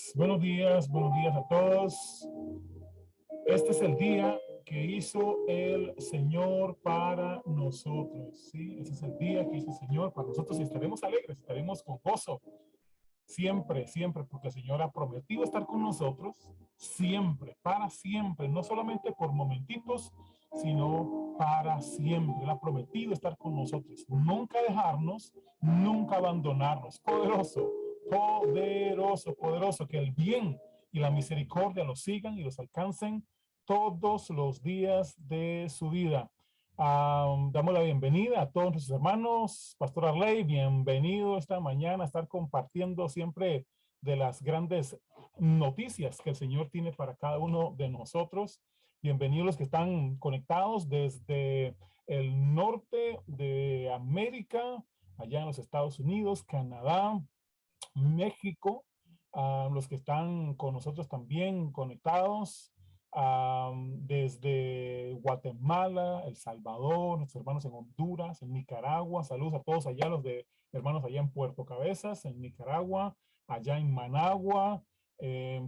Buenos días a todos. Este es el día que hizo el Señor para nosotros, ¿sí? Este es el día que hizo el Señor para nosotros y estaremos alegres, estaremos con gozo, siempre, siempre, porque el Señor ha prometido estar con nosotros, siempre, para siempre, no solamente por momentitos, sino para siempre. Él ha prometido estar con nosotros, nunca dejarnos, nunca abandonarnos. Poderoso, poderoso, poderoso, que el bien y la misericordia los sigan y los alcancen todos los días de su vida. Damos la bienvenida a todos nuestros hermanos. Pastor Arley, bienvenido esta mañana a estar compartiendo siempre de las grandes noticias que el Señor tiene para cada uno de nosotros. Bienvenidos los que están conectados desde el norte de América, allá en los Estados Unidos, Canadá, México, los que están con nosotros también conectados desde Guatemala, El Salvador, nuestros hermanos en Honduras, en Nicaragua. Saludos a todos allá, los de hermanos allá en Puerto Cabezas, en Nicaragua, allá en Managua,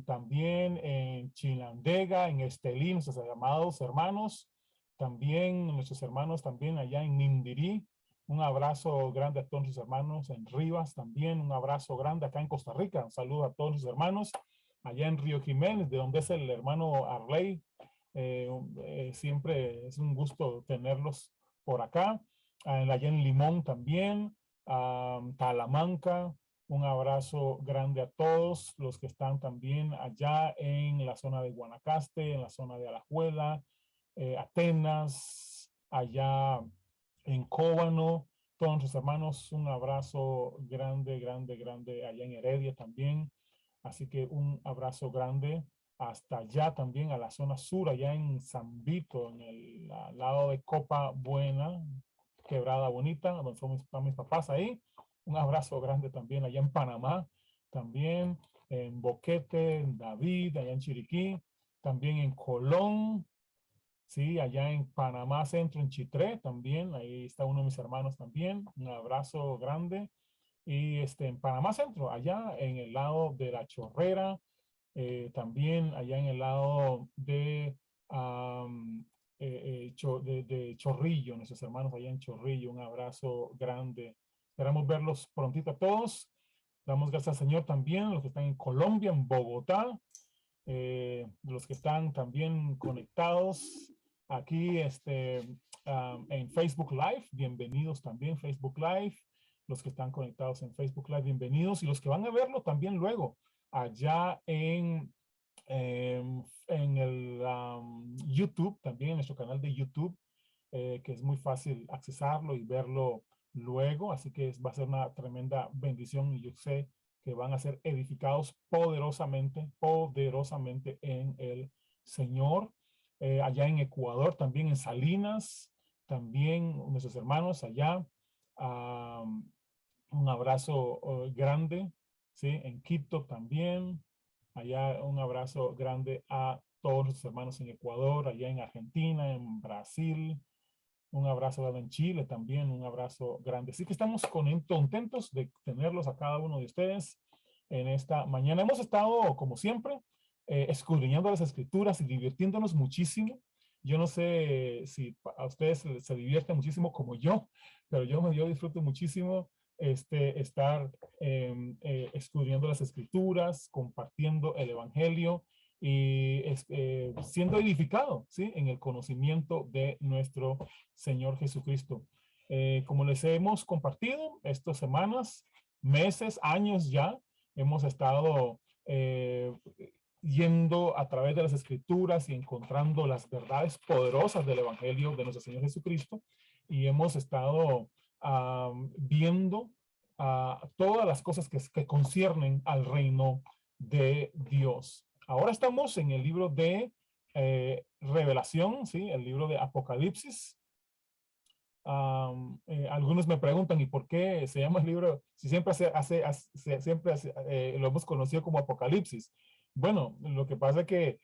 también en Chinandega, en Estelí, nuestros amados hermanos, también nuestros hermanos también allá en Nindirí. Un abrazo grande a todos nuestros hermanos en Rivas también, un abrazo grande acá en Costa Rica, un saludo a todos nuestros hermanos allá en Río Jiménez, de donde es el hermano Arley. Siempre es un gusto tenerlos por acá. Allá en Limón también, Talamanca. Un abrazo grande a todos los que están también allá en la zona de Guanacaste, en la zona de Alajuela, Atenas, allá en Cóbano. Todos nuestros hermanos, un abrazo grande, grande, grande allá en Heredia también. Así que un abrazo grande hasta allá también a la zona sur, allá en San Vito, en el al lado de Copa Buena, Quebrada Bonita, donde están mis papás ahí. Un abrazo grande también allá en Panamá, también en Boquete, en David, allá en Chiriquí, también en Colón, sí, allá en Panamá Centro, en Chitré también, ahí está uno de mis hermanos también. Un abrazo grande. Y en Panamá Centro, allá en el lado de La Chorrera, también allá en el lado de, de Chorrillo, nuestros hermanos allá en Chorrillo, un abrazo grande. Esperamos verlos prontito a todos. Damos gracias al Señor también, los que están en Colombia, en Bogotá, los que están también conectados aquí en Facebook Live, bienvenidos también Facebook Live, los que están conectados en Facebook Live, bienvenidos, y los que van a verlo también luego allá en el YouTube, también en nuestro canal de YouTube, que es muy fácil accesarlo y verlo luego, así que va a ser una tremenda bendición y yo sé que van a ser edificados poderosamente, poderosamente en el Señor. Allá en Ecuador, también en Salinas, también nuestros hermanos allá. Un abrazo grande, ¿sí? En Quito también. Allá un abrazo grande a todos los hermanos en Ecuador, allá en Argentina, en Brasil. Un abrazo dado en Chile también, un abrazo grande. Así que estamos contentos de tenerlos a cada uno de ustedes en esta mañana. Hemos estado, como siempre, escudriñando las escrituras y divirtiéndonos muchísimo. Yo no sé si a ustedes se divierten muchísimo como yo, pero yo disfruto muchísimo estar escudriñando las escrituras, compartiendo el evangelio y siendo edificado, ¿sí? En el conocimiento de nuestro Señor Jesucristo. Como les hemos compartido estas semanas, meses, años ya, hemos estado yendo a través de las escrituras y encontrando las verdades poderosas del evangelio de nuestro Señor Jesucristo y hemos estado viendo todas las cosas que conciernen al reino de Dios. Ahora estamos en el libro de Revelación, ¿sí? El libro de Apocalipsis. Algunos me preguntan, ¿y por qué se llama el libro? Si siempre lo hemos conocido como Apocalipsis. Bueno, lo que pasa es que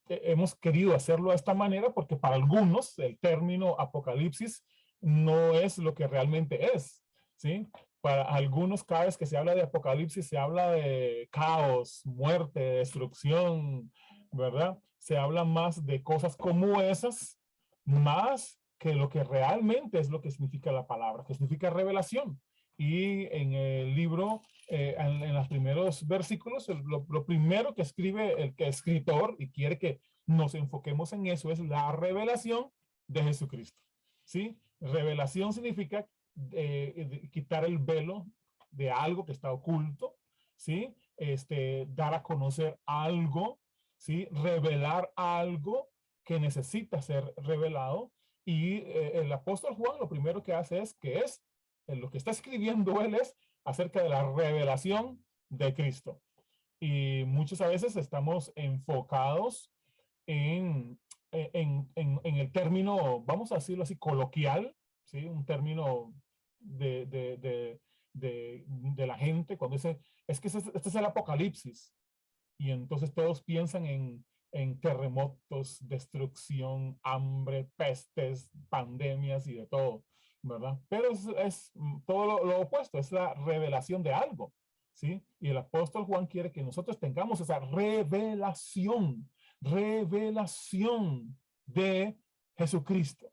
hemos querido hacerlo de esta manera porque para algunos el término Apocalipsis no es lo que realmente es, ¿sí? Para algunos, cada vez que se habla de Apocalipsis, se habla de caos, muerte, destrucción, ¿verdad? Se habla más de cosas como esas, más que lo que realmente es lo que significa la palabra, que significa revelación. Y en el libro, en los primeros versículos, lo primero que escribe el escritor y quiere que nos enfoquemos en eso es la revelación de Jesucristo. ¿Sí? Revelación significa quitar el velo de algo que está oculto, ¿sí? Dar a conocer algo, ¿sí? Revelar algo que necesita ser revelado. Y el apóstol Juan lo primero que hace es lo que está escribiendo él es acerca de la revelación de Cristo. Y muchas veces estamos enfocados en el término, vamos a decirlo así, coloquial, ¿sí? Un término de la gente cuando dice, es que este es el apocalipsis. Y entonces todos piensan en terremotos, destrucción, hambre, pestes, pandemias y de todo, ¿verdad? Pero es todo lo opuesto, es la revelación de algo, ¿sí? Y el apóstol Juan quiere que nosotros tengamos esa revelación de Jesucristo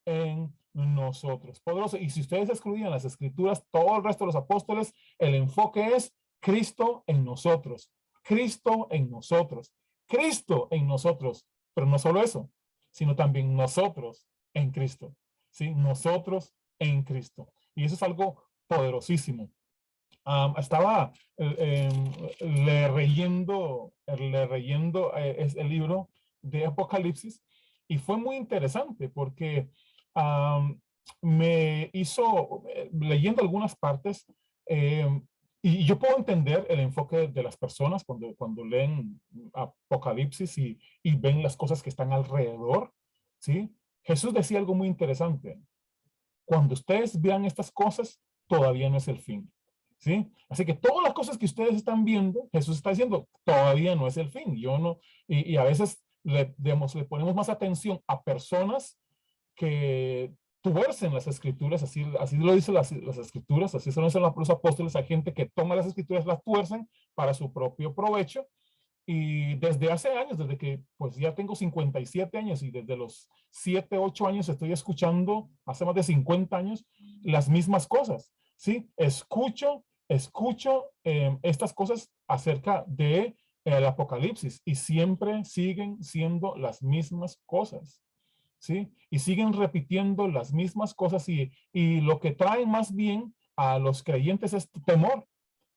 en nosotros. Poderoso. Y si ustedes excluían las escrituras, todo el resto de los apóstoles, el enfoque es Cristo en nosotros. Cristo en nosotros. Cristo en nosotros. Pero no solo eso, sino también nosotros en Cristo. ¿Sí? Nosotros en Cristo. Y eso es algo poderosísimo. Estaba leyendo es el libro de Apocalipsis y fue muy interesante porque um, me hizo, leyendo algunas partes, y yo puedo entender el enfoque de las personas cuando leen Apocalipsis y ven las cosas que están alrededor, ¿sí? Jesús decía algo muy interesante. Cuando ustedes vean estas cosas, todavía no es el fin. ¿Sí? Así que todas las cosas que ustedes están viendo, Jesús está diciendo, todavía no es el fin. Yo no, y a veces le ponemos más atención a personas que tuercen las escrituras, así lo dicen las escrituras, así se lo dicen los apóstoles, hay gente que toma las escrituras, las tuercen para su propio provecho. Y desde hace años, desde que pues ya tengo 57 años y desde los 7, 8 años estoy escuchando, hace más de 50 años, las mismas cosas, ¿sí? Escucho estas cosas acerca de el Apocalipsis y siempre siguen siendo las mismas cosas, ¿sí? Y siguen repitiendo las mismas cosas y lo que trae más bien a los creyentes es temor,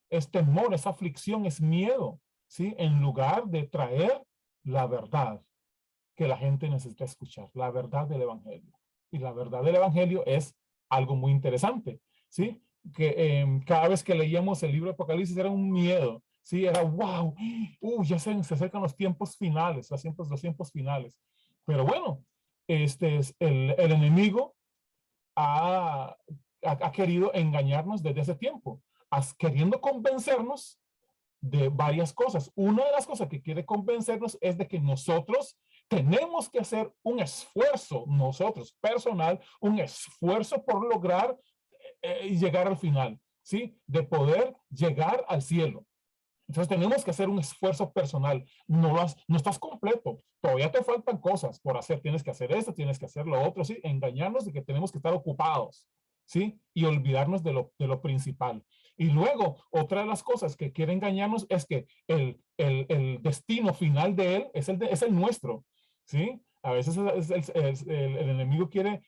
es aflicción, es miedo, ¿sí? En lugar de traer la verdad que la gente necesita escuchar, la verdad del evangelio. Y la verdad del evangelio es algo muy interesante, ¿sí? Que cada vez que leíamos el libro de Apocalipsis era un miedo, ¿sí? Era wow, ya se acercan los tiempos finales, los tiempos finales. Pero bueno, este es el enemigo ha querido engañarnos desde ese tiempo, queriendo convencernos de varias cosas. Una de las cosas que quiere convencernos es de que nosotros tenemos que hacer un esfuerzo, nosotros personal, un esfuerzo por lograr llegar al final, ¿sí? De poder llegar al cielo. Entonces tenemos que hacer un esfuerzo personal. No estás completo. Todavía te faltan cosas por hacer. Tienes que hacer esto, tienes que hacer lo otro, ¿sí? Engañarnos de que tenemos que estar ocupados, ¿sí? Y olvidarnos de lo principal. Y luego, otra de las cosas que quiere engañarnos es que el destino final de él es el nuestro, ¿sí? A veces el enemigo quiere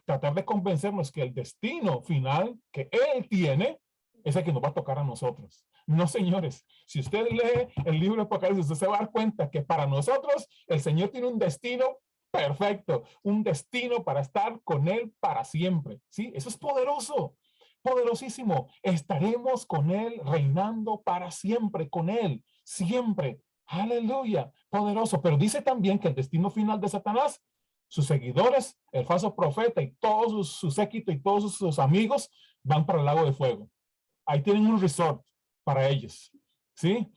tratar de convencernos que el destino final que él tiene es el que nos va a tocar a nosotros. No, señores, si usted lee el libro de Apocalipsis, usted se va a dar cuenta que para nosotros el Señor tiene un destino perfecto, un destino para estar con Él para siempre. ¿Sí? Eso es poderoso, poderosísimo. Estaremos con Él reinando para siempre, con Él, siempre. Aleluya, poderoso. Pero dice también que el destino final de Satanás, sus seguidores, el falso profeta y todos su séquito y todos sus amigos van para el lago de fuego. Ahí tienen un resort para ellos, ¿sí?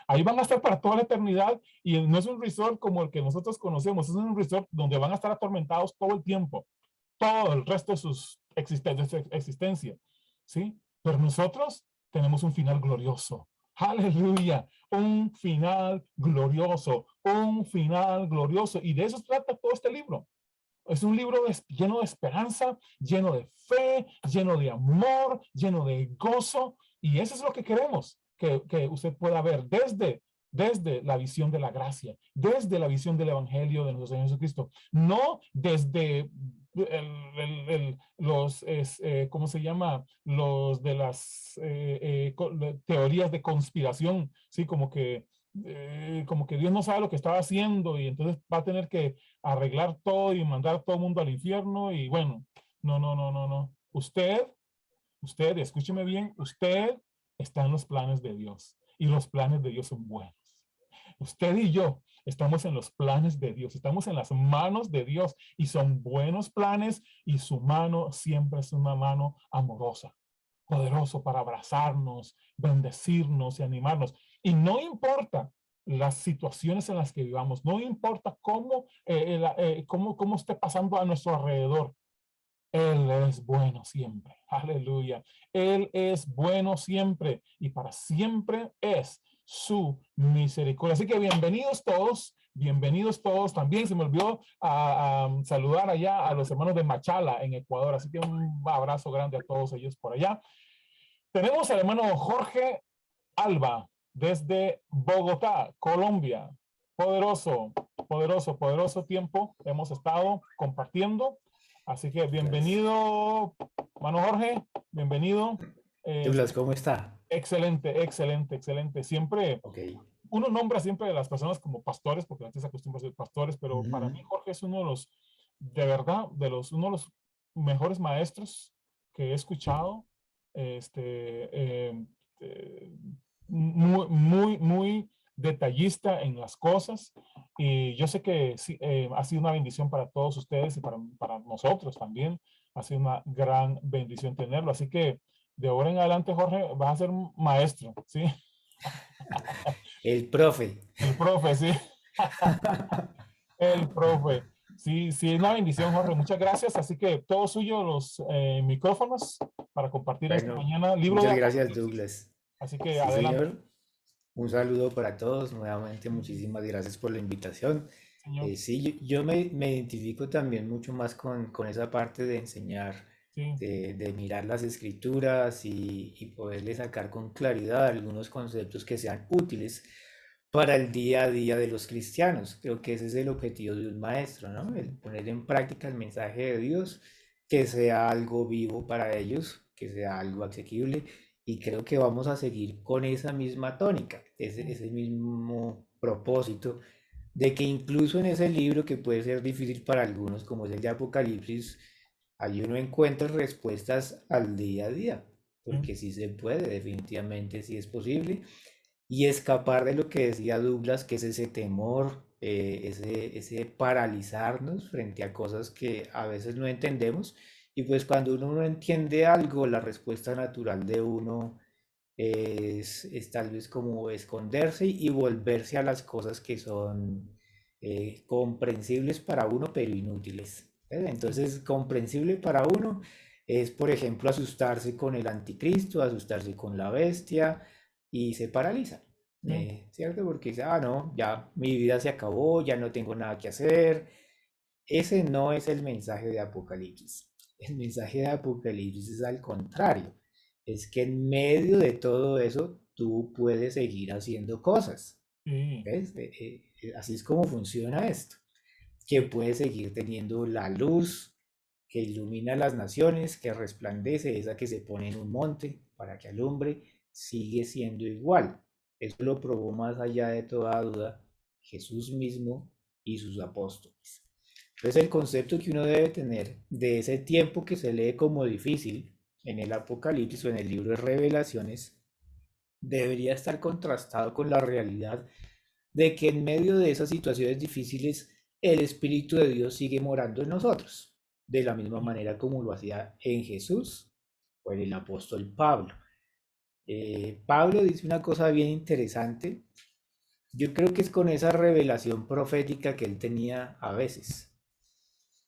Ahí van a estar para toda la eternidad y no es un resort como el que nosotros conocemos, es un resort donde van a estar atormentados todo el tiempo, todo el resto de de su existencia, ¿sí? Pero nosotros tenemos un final glorioso. Aleluya, un final glorioso, un final glorioso. Y de eso trata todo este libro. Es un libro lleno de esperanza, lleno de fe, lleno de amor, lleno de gozo. Y eso es lo que queremos que usted pueda ver desde la visión de la gracia, desde la visión del evangelio de nuestro Señor Jesucristo. No desde ¿cómo se llama? Los de las teorías de conspiración, ¿sí? Como que Dios no sabe lo que estaba haciendo y entonces va a tener que arreglar todo y mandar a todo el mundo al infierno y bueno, no. Usted, escúcheme bien, usted está en los planes de Dios y los planes de Dios son buenos. Usted y yo estamos en los planes de Dios, estamos en las manos de Dios y son buenos planes y su mano siempre es una mano amorosa, poderoso para abrazarnos, bendecirnos y animarnos. Y no importa las situaciones en las que vivamos, no importa cómo esté pasando a nuestro alrededor. Él es bueno siempre. Aleluya. Él es bueno siempre y para siempre es su misericordia. Así que bienvenidos todos. Bienvenidos todos. También se me olvidó saludar allá a los hermanos de Machala en Ecuador. Así que un abrazo grande a todos ellos por allá. Tenemos al hermano Jorge Alba desde Bogotá, Colombia. Poderoso, poderoso, poderoso tiempo hemos estado compartiendo. Así que Douglas. bienvenido, hermano Jorge, bienvenido. Douglas, ¿cómo está? Excelente, excelente, excelente. Siempre, Ok. uno nombra siempre a las personas como pastores, porque antes se acostumbra a ser pastores, pero para Ujú. mí Jorge es uno de los, de verdad, uno de los mejores maestros que he escuchado. Este, eh, muy, muy, muy detallista en las cosas. Y yo sé que sí, ha sido una bendición para todos ustedes y para nosotros también. Ha sido una gran bendición tenerlo. Así que de ahora en adelante, Jorge, vas a ser un maestro, ¿sí? El profe. El profe, sí. El profe. Sí, sí, una bendición, Jorge. Muchas gracias. Así que todo suyo, los micrófonos para compartir esta Bueno, mañana, libro de muchas gracias, Apocalipsis. Douglas. Así que Sí, adelante, señor. Un saludo para todos. Nuevamente, muchísimas gracias por la invitación. señor. Sí, yo me identifico también mucho más con esa parte de enseñar, Sí, de mirar las escrituras y poderle sacar con claridad algunos conceptos que sean útiles para el día a día de los cristianos. Creo que ese es el objetivo de un maestro, ¿no? El poner en práctica el mensaje de Dios, que sea algo vivo para ellos, que sea algo asequible. Y creo que vamos a seguir con esa misma tónica, ese mismo propósito, de que incluso en ese libro que puede ser difícil para algunos, como es el de Apocalipsis, ahí uno encuentra respuestas al día a día, sí, porque sí se puede, definitivamente sí es posible y escapar de lo que decía Douglas, que es ese temor, ese paralizarnos frente a cosas que a veces no entendemos. Y pues cuando uno no entiende algo, la respuesta natural de uno es tal vez como esconderse y volverse a las cosas que son comprensibles para uno, pero inútiles. sí, Entonces, comprensible para uno es, por ejemplo, asustarse con el anticristo, asustarse con la bestia y se paraliza, sí, ¿cierto? Porque dice, ah, no, ya mi vida se acabó, ya no tengo nada que hacer. Ese no es el mensaje de Apocalipsis. El mensaje de Apocalipsis es al contrario. Es que en medio de todo eso tú puedes seguir haciendo cosas. sí, ¿Ves? Así es como funciona esto. Que puedes seguir teniendo la luz que ilumina las naciones, que resplandece, esa que se pone en un monte para que alumbre, sigue siendo igual. Eso lo probó más allá de toda duda Jesús mismo y sus apóstoles. Entonces el concepto que uno debe tener de ese tiempo que se lee como difícil en el Apocalipsis o en el libro de Revelaciones debería estar contrastado con la realidad de que en medio de esas situaciones difíciles el Espíritu de Dios sigue morando en nosotros, de la misma sí, manera como lo hacía en Jesús o en el apóstol Pablo. Pablo dice una cosa bien interesante, yo creo que es con esa revelación profética que él tenía a veces.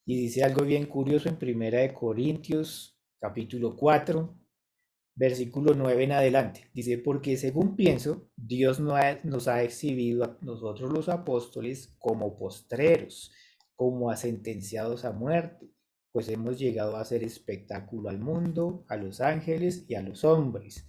Y dice algo bien curioso en Primera de Corintios, capítulo 4 versículo 9 en adelante. Dice, porque según pienso, Dios nos ha exhibido a nosotros los apóstoles como postreros, como a sentenciados a muerte, pues hemos llegado a hacer espectáculo al mundo, a los ángeles y a los hombres.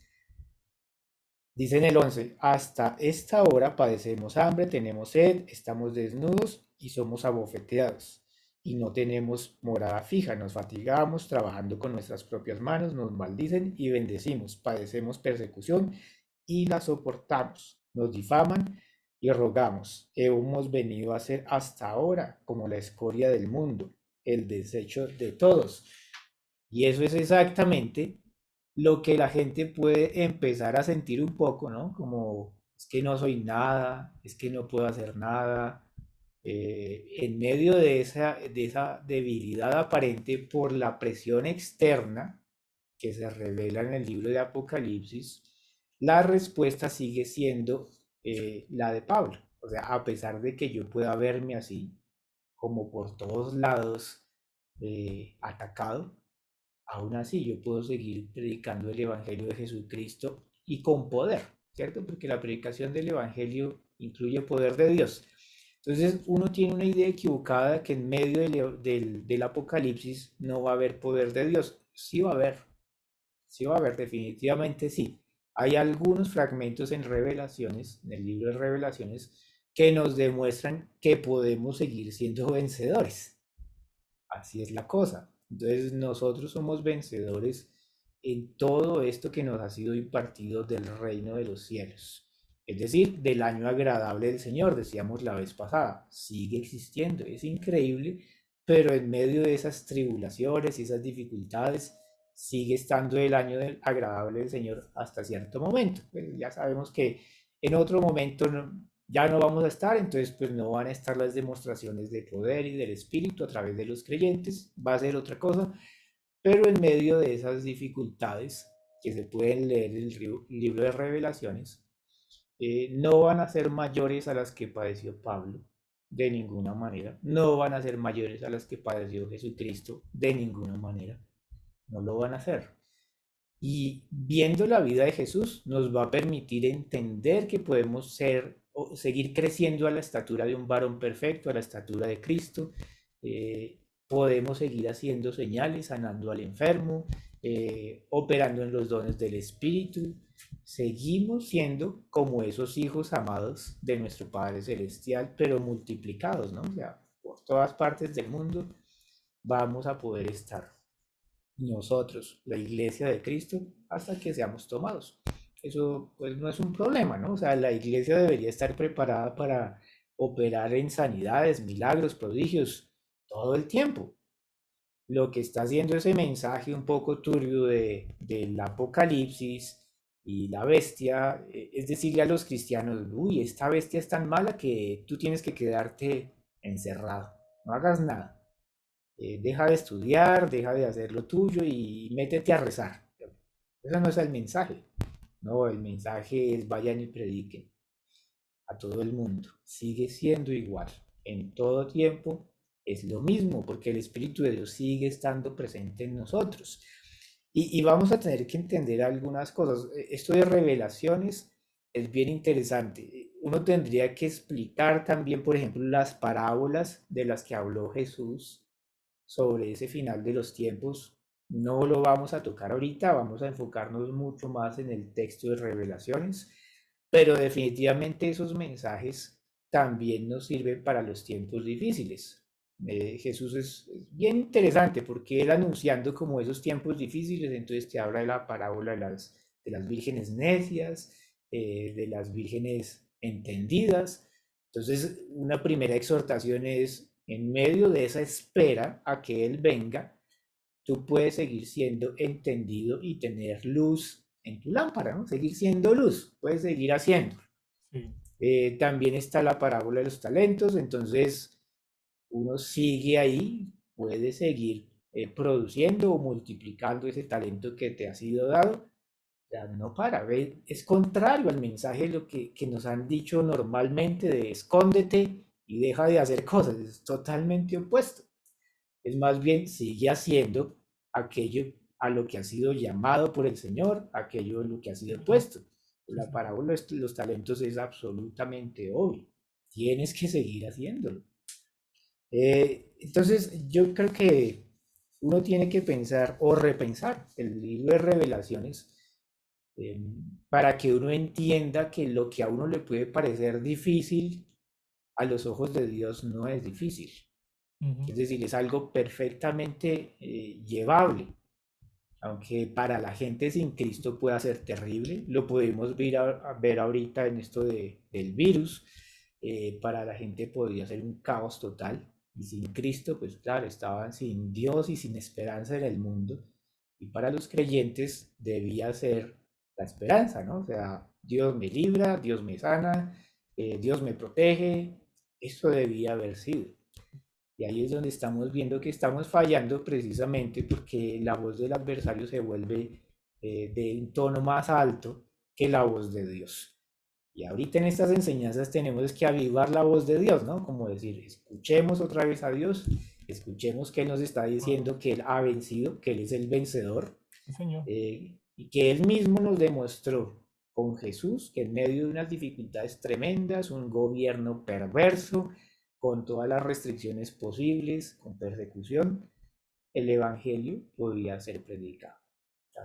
Dice en el 11, hasta esta hora padecemos hambre, tenemos sed, estamos desnudos y somos abofeteados. Y no tenemos morada fija, nos fatigamos trabajando con nuestras propias manos, nos maldicen y bendecimos, padecemos persecución y la soportamos. Nos difaman y rogamos. Hemos venido a ser hasta ahora como la escoria del mundo, el desecho de todos. Y eso es exactamente lo que la gente puede empezar a sentir un poco, ¿no? Como es que no soy nada, es que no puedo hacer nada. En medio de esa debilidad aparente por la presión externa que se revela en el libro de Apocalipsis, la respuesta sigue siendo la de Pablo. O sea, a pesar de que yo pueda verme así, como por todos lados atacado, aún así yo puedo seguir predicando el Evangelio de Jesucristo y con poder, ¿cierto? Porque la predicación del Evangelio incluye poder de Dios. Entonces uno tiene una idea equivocada que en medio del Apocalipsis no va a haber poder de Dios. Sí va a haber, definitivamente sí. Hay algunos fragmentos en Revelaciones, en el libro de Revelaciones, que nos demuestran que podemos seguir siendo vencedores. Así es la cosa. Entonces nosotros somos vencedores en todo esto que nos ha sido impartido del reino de los cielos. Es decir, del año agradable del Señor, decíamos la vez pasada. Sigue existiendo, es increíble, pero en medio de esas tribulaciones y esas dificultades, sigue estando el año agradable del Señor hasta cierto momento. Pues ya sabemos que en otro momento ya no vamos a estar, entonces pues no van a estar las demostraciones de poder y del Espíritu a través de los creyentes, va a ser otra cosa, pero en medio de esas dificultades que se pueden leer en el libro de Revelaciones, no van a ser mayores a las que padeció Pablo, de ninguna manera, no van a ser mayores a las que padeció Jesucristo, de ninguna manera, no lo van a hacer. Y viendo la vida de Jesús nos va a permitir entender que podemos ser o seguir creciendo a la estatura de un varón perfecto, a la estatura de Cristo. Podemos seguir haciendo señales, sanando al enfermo, operando en los dones del Espíritu. Seguimos siendo como esos hijos amados de nuestro Padre Celestial, pero multiplicados, ¿no? O sea, por todas partes del mundo vamos a poder estar nosotros, la iglesia de Cristo, hasta que seamos tomados. Eso pues no es un problema, ¿no? O sea, la iglesia debería estar preparada para operar en sanidades, milagros, prodigios, todo el tiempo. Lo que está haciendo ese mensaje un poco turbio del Apocalipsis y la bestia, es decirle a los cristianos, uy, esta bestia es tan mala que tú tienes que quedarte encerrado, no hagas nada. Deja de estudiar, deja de hacer lo tuyo y métete a rezar. Ese no es el mensaje. No, el mensaje es vayan y prediquen a todo el mundo. Sigue siendo igual. En todo tiempo es lo mismo, porque el Espíritu de Dios sigue estando presente en nosotros. Y vamos a tener que entender algunas cosas. Esto de revelaciones es bien interesante. Uno tendría que explicar también, por ejemplo, las parábolas de las que habló Jesús sobre ese final de los tiempos. No lo vamos a tocar ahorita, vamos a enfocarnos mucho más en el texto de Revelaciones, pero definitivamente esos mensajes también nos sirven para los tiempos difíciles. Jesús es bien interesante porque él anunciando como esos tiempos difíciles, entonces te habla de la parábola de las vírgenes necias, de las vírgenes entendidas. Entonces, una primera exhortación es, en medio de esa espera a que Él venga, tú puedes seguir siendo entendido y tener luz en tu lámpara, ¿no? Seguir siendo luz, puedes seguir haciendo. Sí. También está la parábola de los talentos, entonces uno sigue ahí, puede seguir produciendo o multiplicando ese talento que te ha sido dado. Ya no para, ¿ve? Es contrario al mensaje de lo que nos han dicho normalmente de escóndete y deja de hacer cosas, es totalmente opuesto. Es más bien sigue haciendo aquello a lo que ha sido llamado por el Señor, aquello en lo que ha sido Ujú. puesto. Sí, La sí. parábola de los talentos es absolutamente obvio. Tienes que seguir haciéndolo. Entonces, yo creo que uno tiene que pensar o repensar el libro de Revelaciones eh, para que uno entienda que lo que a uno le puede parecer difícil, a los ojos de Dios no es difícil. Ujú. Es decir, es algo perfectamente llevable, aunque para la gente sin Cristo pueda ser terrible. Lo podemos ver ahorita en esto del virus. Para la gente podría ser un caos total. Y sin Cristo, pues claro, estaban sin Dios y sin esperanza en el mundo. Y para los creyentes debía ser la esperanza, ¿no? O sea, Dios me libra, Dios me sana, Dios me protege. Eso debía haber sido. Y ahí es donde estamos viendo que estamos fallando precisamente porque la voz del adversario se vuelve de un tono más alto que la voz de Dios. Y ahorita en estas enseñanzas tenemos que avivar la voz de Dios, ¿no? Como decir, escuchemos otra vez a Dios Escuchemos que Él nos está diciendo que Él ha vencido, que Él es el vencedor, Sí, Señor. y que Él mismo nos demostró con Jesús que en medio de unas dificultades tremendas, un gobierno perverso, con todas las restricciones posibles, con persecución, el Evangelio podía ser predicado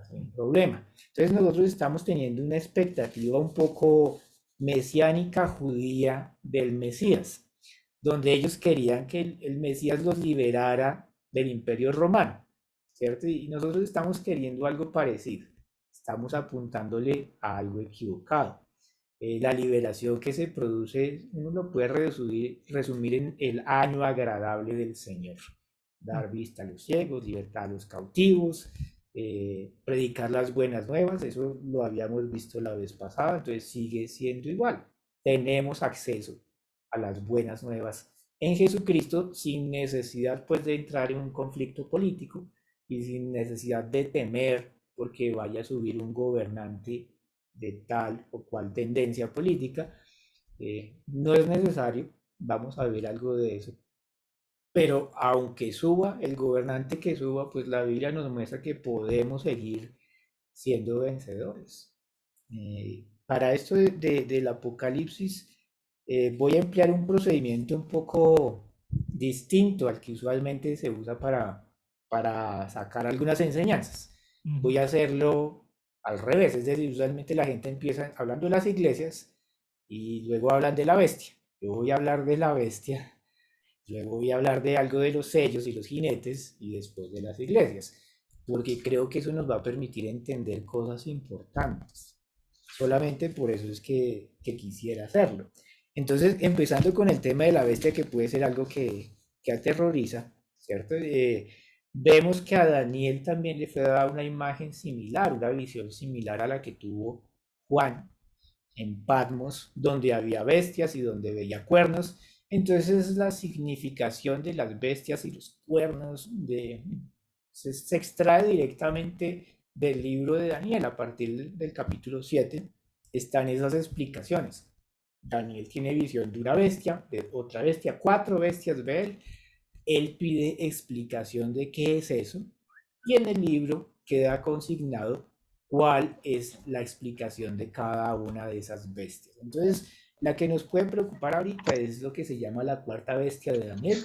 sin problema. Entonces nosotros estamos teniendo una expectativa un poco mesiánica judía del Mesías, donde ellos querían que el Mesías los liberara del imperio romano, ¿cierto? Y nosotros estamos queriendo algo parecido, estamos apuntándole a algo equivocado. La liberación que se produce, uno lo puede resumir en el año agradable del Señor. Dar vista a los ciegos, libertad a los cautivos, predicar las buenas nuevas, eso lo habíamos visto la vez pasada, entonces sigue siendo igual. Tenemos acceso a las buenas nuevas en Jesucristo sin necesidad pues de entrar en un conflicto político y sin necesidad de temer porque vaya a subir un gobernante de tal o cual tendencia política. No es necesario, vamos a ver algo de eso. Pero aunque suba, el gobernante que suba, pues la Biblia nos muestra que podemos seguir siendo vencedores. Para esto del Apocalipsis, voy a emplear un procedimiento un poco distinto al que usualmente se usa para sacar algunas enseñanzas. Voy a hacerlo al revés, es decir, usualmente la gente empieza hablando de las iglesias y luego hablan de la bestia. Yo voy a hablar de la bestia. Luego voy a hablar de algo de los sellos y los jinetes y después de las iglesias, porque creo que eso nos va a permitir entender cosas importantes. Solamente por eso es que quisiera hacerlo. Entonces, empezando con el tema de la bestia, que puede ser algo que aterroriza, ¿cierto? Vemos que a Daniel también le fue dada una imagen similar, una visión similar a la que tuvo Juan en Patmos, donde había bestias y donde veía cuernos. Entonces es la significación de las bestias y los cuernos se extrae directamente del libro de Daniel. A partir del capítulo 7 están esas explicaciones. Daniel tiene visión de una bestia, de otra bestia, 4 bestias ve él. Él pide explicación de qué es eso y en el libro queda consignado cuál es la explicación de cada una de esas bestias. Entonces, la que nos puede preocupar ahorita es lo que se llama la cuarta bestia de Daniel.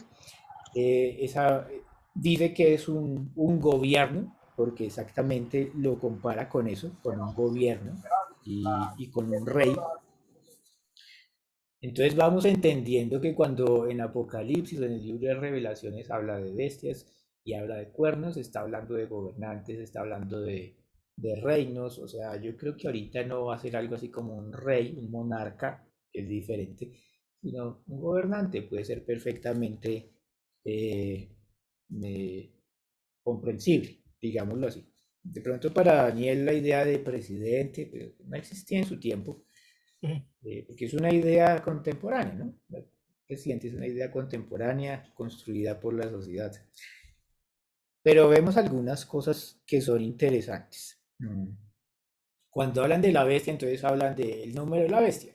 Esa dice que es un gobierno, porque exactamente lo compara con eso, con un gobierno y con un rey. Entonces vamos entendiendo que cuando en Apocalipsis, en el libro de Revelaciones, habla de bestias y habla de cuernos, está hablando de gobernantes, está hablando de reinos. O sea, yo creo que ahorita no va a ser algo así como un rey, un monarca, que es diferente, sino un gobernante puede ser perfectamente eh, comprensible, digámoslo así. De pronto para Daniel la idea de presidente pues, no existía en su tiempo, porque es una idea contemporánea, ¿no? ¿Qué sientes? Es una idea contemporánea construida por la sociedad. Pero vemos algunas cosas que son interesantes. Cuando hablan de la bestia, entonces hablan del número de la bestia.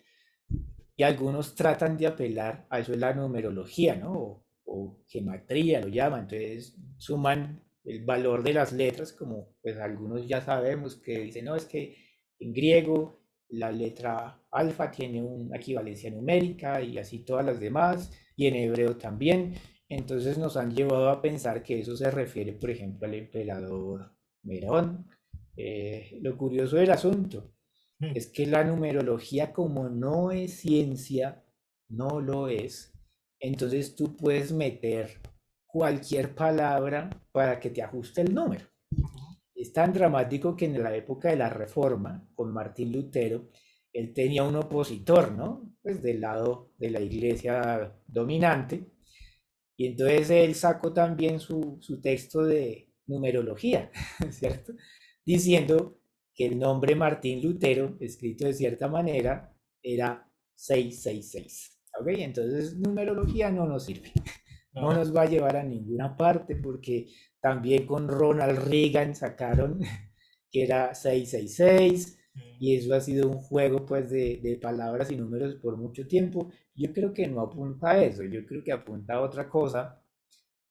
Y algunos tratan de apelar a eso, es la numerología, ¿no? O gematría lo llaman. Entonces suman el valor de las letras, como pues algunos ya sabemos que dicen, no, es que en griego la letra alfa tiene una equivalencia numérica y así todas las demás, y en hebreo también. Entonces nos han llevado a pensar que eso se refiere, por ejemplo, al emperador Nerón. Lo curioso del asunto es que la numerología, como no es ciencia, no lo es, entonces tú puedes meter cualquier palabra para que te ajuste el número. Es tan dramático que en la época de la Reforma, con Martín Lutero, él tenía un opositor, ¿no? Pues del lado de la iglesia dominante, y entonces él sacó también su texto de numerología, ¿cierto? Diciendo que el nombre Martín Lutero, escrito de cierta manera, era 666. ¿Ok? Entonces numerología no nos sirve. No nos va a llevar a ninguna parte porque también con Ronald Reagan sacaron que era 666 y eso ha sido un juego pues de palabras y números por mucho tiempo. Yo creo que no apunta a eso, yo creo que apunta a otra cosa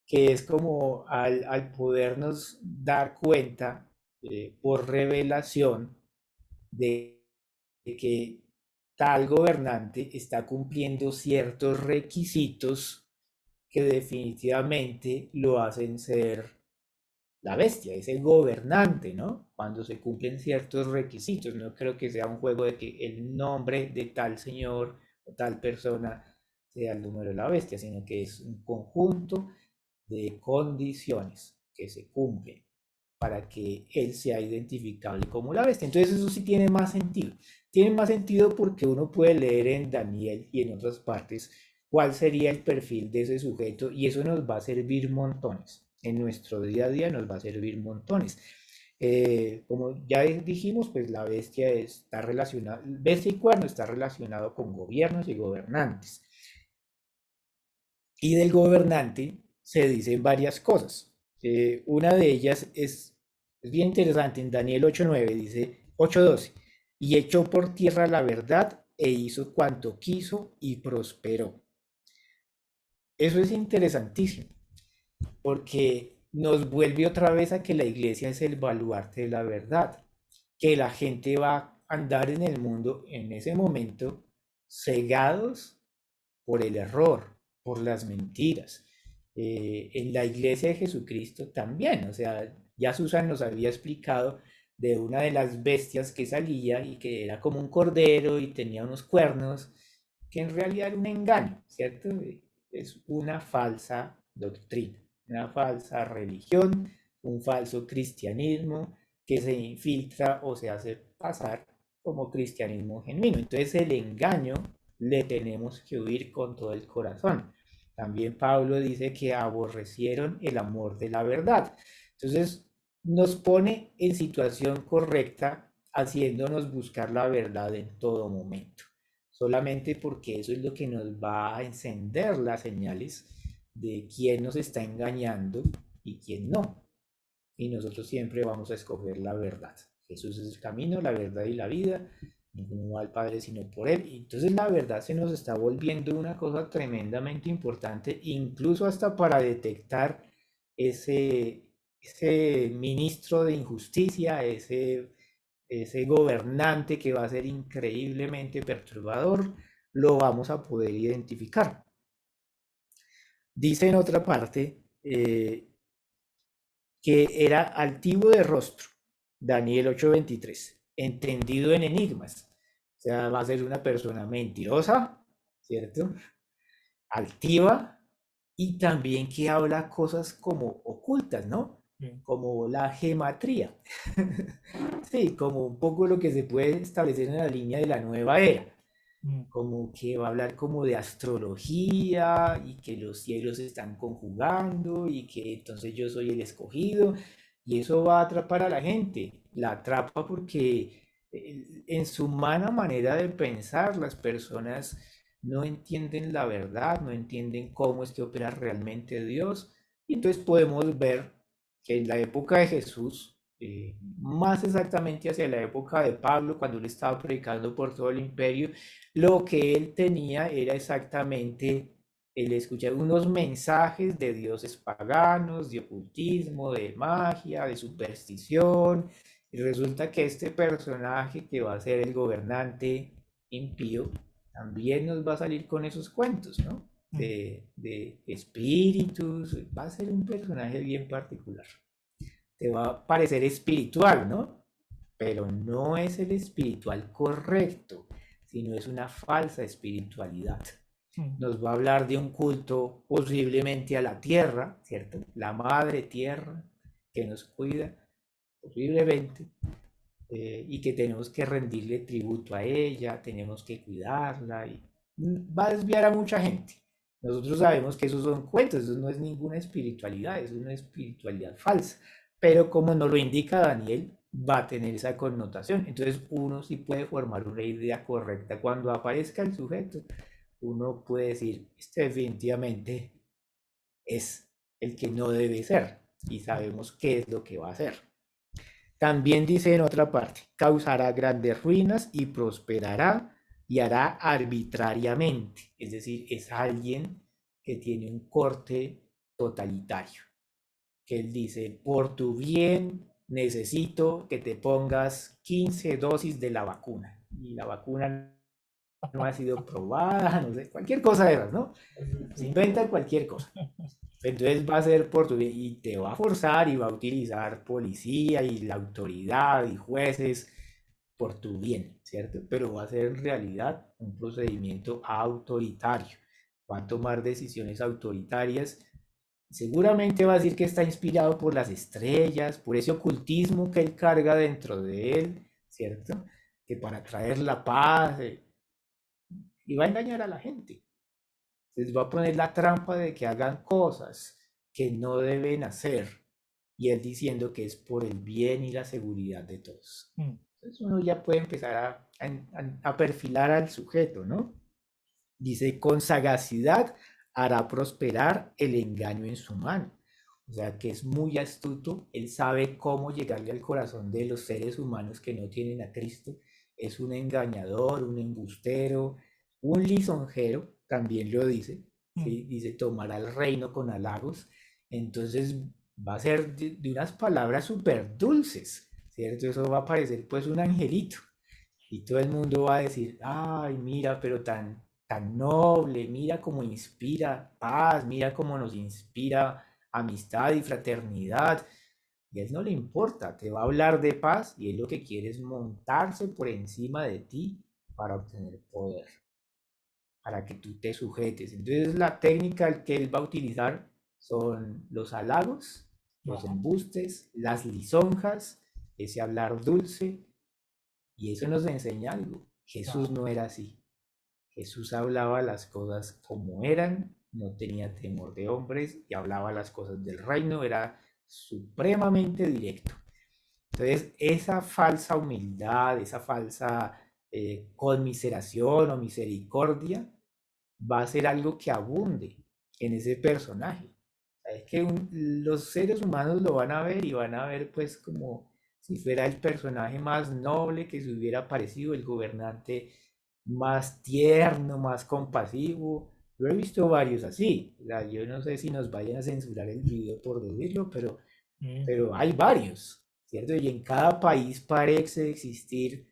que es como al podernos dar cuenta por revelación de que tal gobernante está cumpliendo ciertos requisitos que definitivamente lo hacen ser la bestia, es el gobernante, ¿no? Cuando se cumplen ciertos requisitos, no creo que sea un juego de que el nombre de tal señor o tal persona sea el número de la bestia, sino que es un conjunto de condiciones que se cumplen para que él sea identificable como la bestia. Entonces eso sí tiene más sentido. Tiene más sentido porque uno puede leer en Daniel y en otras partes cuál sería el perfil de ese sujeto y eso nos va a servir montones. En nuestro día a día nos va a servir montones. Como ya dijimos, pues la bestia está relacionada, bestia y cuerno está relacionado con gobiernos y gobernantes. Y del gobernante se dicen varias cosas. Una de ellas es bien interesante, en Daniel 8:9 dice 8:12, y echó por tierra la verdad e hizo cuanto quiso y prosperó. Eso es interesantísimo, porque nos vuelve otra vez a que la iglesia es el baluarte de la verdad, que la gente va a andar en el mundo en ese momento cegados por el error, por las mentiras. En la iglesia de Jesucristo también, o sea, ya Susan nos había explicado de una de las bestias que salía y que era como un cordero y tenía unos cuernos, que en realidad era un engaño, ¿cierto? Es una falsa doctrina, una falsa religión, un falso cristianismo que se infiltra o se hace pasar como cristianismo genuino. Entonces el engaño le tenemos que huir con todo el corazón. También Pablo dice que aborrecieron el amor de la verdad. Entonces nos pone en situación correcta haciéndonos buscar la verdad en todo momento. Solamente porque eso es lo que nos va a encender las señales de quién nos está engañando y quién no. Y nosotros siempre vamos a escoger la verdad. Jesús es el camino, la verdad y la vida. Ninguno va al Padre sino por Él. Y entonces la verdad se nos está volviendo una cosa tremendamente importante, incluso hasta para detectar ese ministro de injusticia, ese gobernante que va a ser increíblemente perturbador, lo vamos a poder identificar. Dice en otra parte que era altivo de rostro, Daniel 8:23, entendido en enigmas. O sea, va a ser una persona mentirosa, ¿cierto? Altiva y también que habla cosas como ocultas, ¿no? Bien. Como la gematría. Sí, como un poco lo que se puede establecer en la línea de la nueva era, Mm. como que va a hablar como de astrología y que los cielos se están conjugando y que entonces yo soy el escogido y eso va a atrapar a la gente, la atrapa porque en su humana manera de pensar las personas no entienden la verdad, no entienden cómo es que opera realmente Dios y entonces podemos ver que en la época de Jesús, más exactamente hacia la época de Pablo, cuando él estaba predicando por todo el imperio, lo que él tenía era exactamente el escuchar unos mensajes de dioses paganos, de ocultismo, de magia, de superstición. Y resulta que este personaje que va a ser el gobernante impío también nos va a salir con esos cuentos, ¿no? Mm. De espíritus. Va a ser un personaje bien particular. Te va a parecer espiritual, ¿no? Pero no es el espiritual correcto, sino es una falsa espiritualidad. Mm. Nos va a hablar de un culto posiblemente a la tierra, ¿cierto? La madre tierra que nos cuida, posiblemente, y que tenemos que rendirle tributo a ella, tenemos que cuidarla, y va a desviar a mucha gente. Nosotros sabemos que esos son cuentos, eso no es ninguna espiritualidad, es una espiritualidad falsa, pero como nos lo indica Daniel, va a tener esa connotación. Entonces uno sí puede formar una idea correcta cuando aparezca el sujeto. Uno puede decir, este definitivamente es el que no debe ser y sabemos qué es lo que va a hacer. También dice en otra parte, causará grandes ruinas y prosperará y hará arbitrariamente. Es decir, es alguien que tiene un corte totalitario, que él dice, por tu bien necesito que te pongas 15 dosis de la vacuna. Y la vacuna no ha sido probada, no sé, cualquier cosa de esas, ¿no? Se Sí. inventa cualquier cosa. Entonces va a ser por tu bien y te va a forzar y va a utilizar policía y la autoridad y jueces por tu bien, ¿cierto? Pero va a ser en realidad un procedimiento autoritario. Va a tomar decisiones autoritarias. Seguramente va a decir que está inspirado por las estrellas, por ese ocultismo que él carga dentro de él, ¿cierto? Que para traer la paz, y va a engañar a la gente. Les va a poner la trampa de que hagan cosas que no deben hacer. Y él diciendo que es por el bien y la seguridad de todos. Mm. Entonces uno ya puede empezar a perfilar al sujeto, ¿no? Dice, con sagacidad hará prosperar el engaño en su mano. O sea, que es muy astuto, él sabe cómo llegarle al corazón de los seres humanos que no tienen a Cristo. Es un engañador, un embustero, un lisonjero, también lo dice, Mm. ¿sí? Dice, tomará el reino con halagos. Entonces va a ser de unas palabras súper dulces, ¿cierto? Eso va a parecer pues un angelito. Y todo el mundo va a decir, ay, mira, pero tan noble, mira cómo inspira paz, mira cómo nos inspira amistad y fraternidad. Y a él no le importa, te va a hablar de paz y él lo que quiere es montarse por encima de ti para obtener poder, para que tú te sujetes. Entonces la técnica que él va a utilizar son los halagos, los Ajá. embustes, las lisonjas, ese hablar dulce, y eso nos enseña algo. Jesús Claro. no era así. Jesús hablaba las cosas como eran, no tenía temor de hombres y hablaba las cosas del reino, era supremamente directo. Entonces, esa falsa humildad, esa falsa conmiseración o misericordia va a ser algo que abunde en ese personaje. Es que los seres humanos lo van a ver y van a ver pues como si fuera el personaje más noble que se hubiera parecido, el gobernante más tierno, más compasivo. Yo he visto varios así. Yo no sé si nos vayan a censurar el video por decirlo, Mm. pero hay varios, ¿cierto? Y en cada país parece existir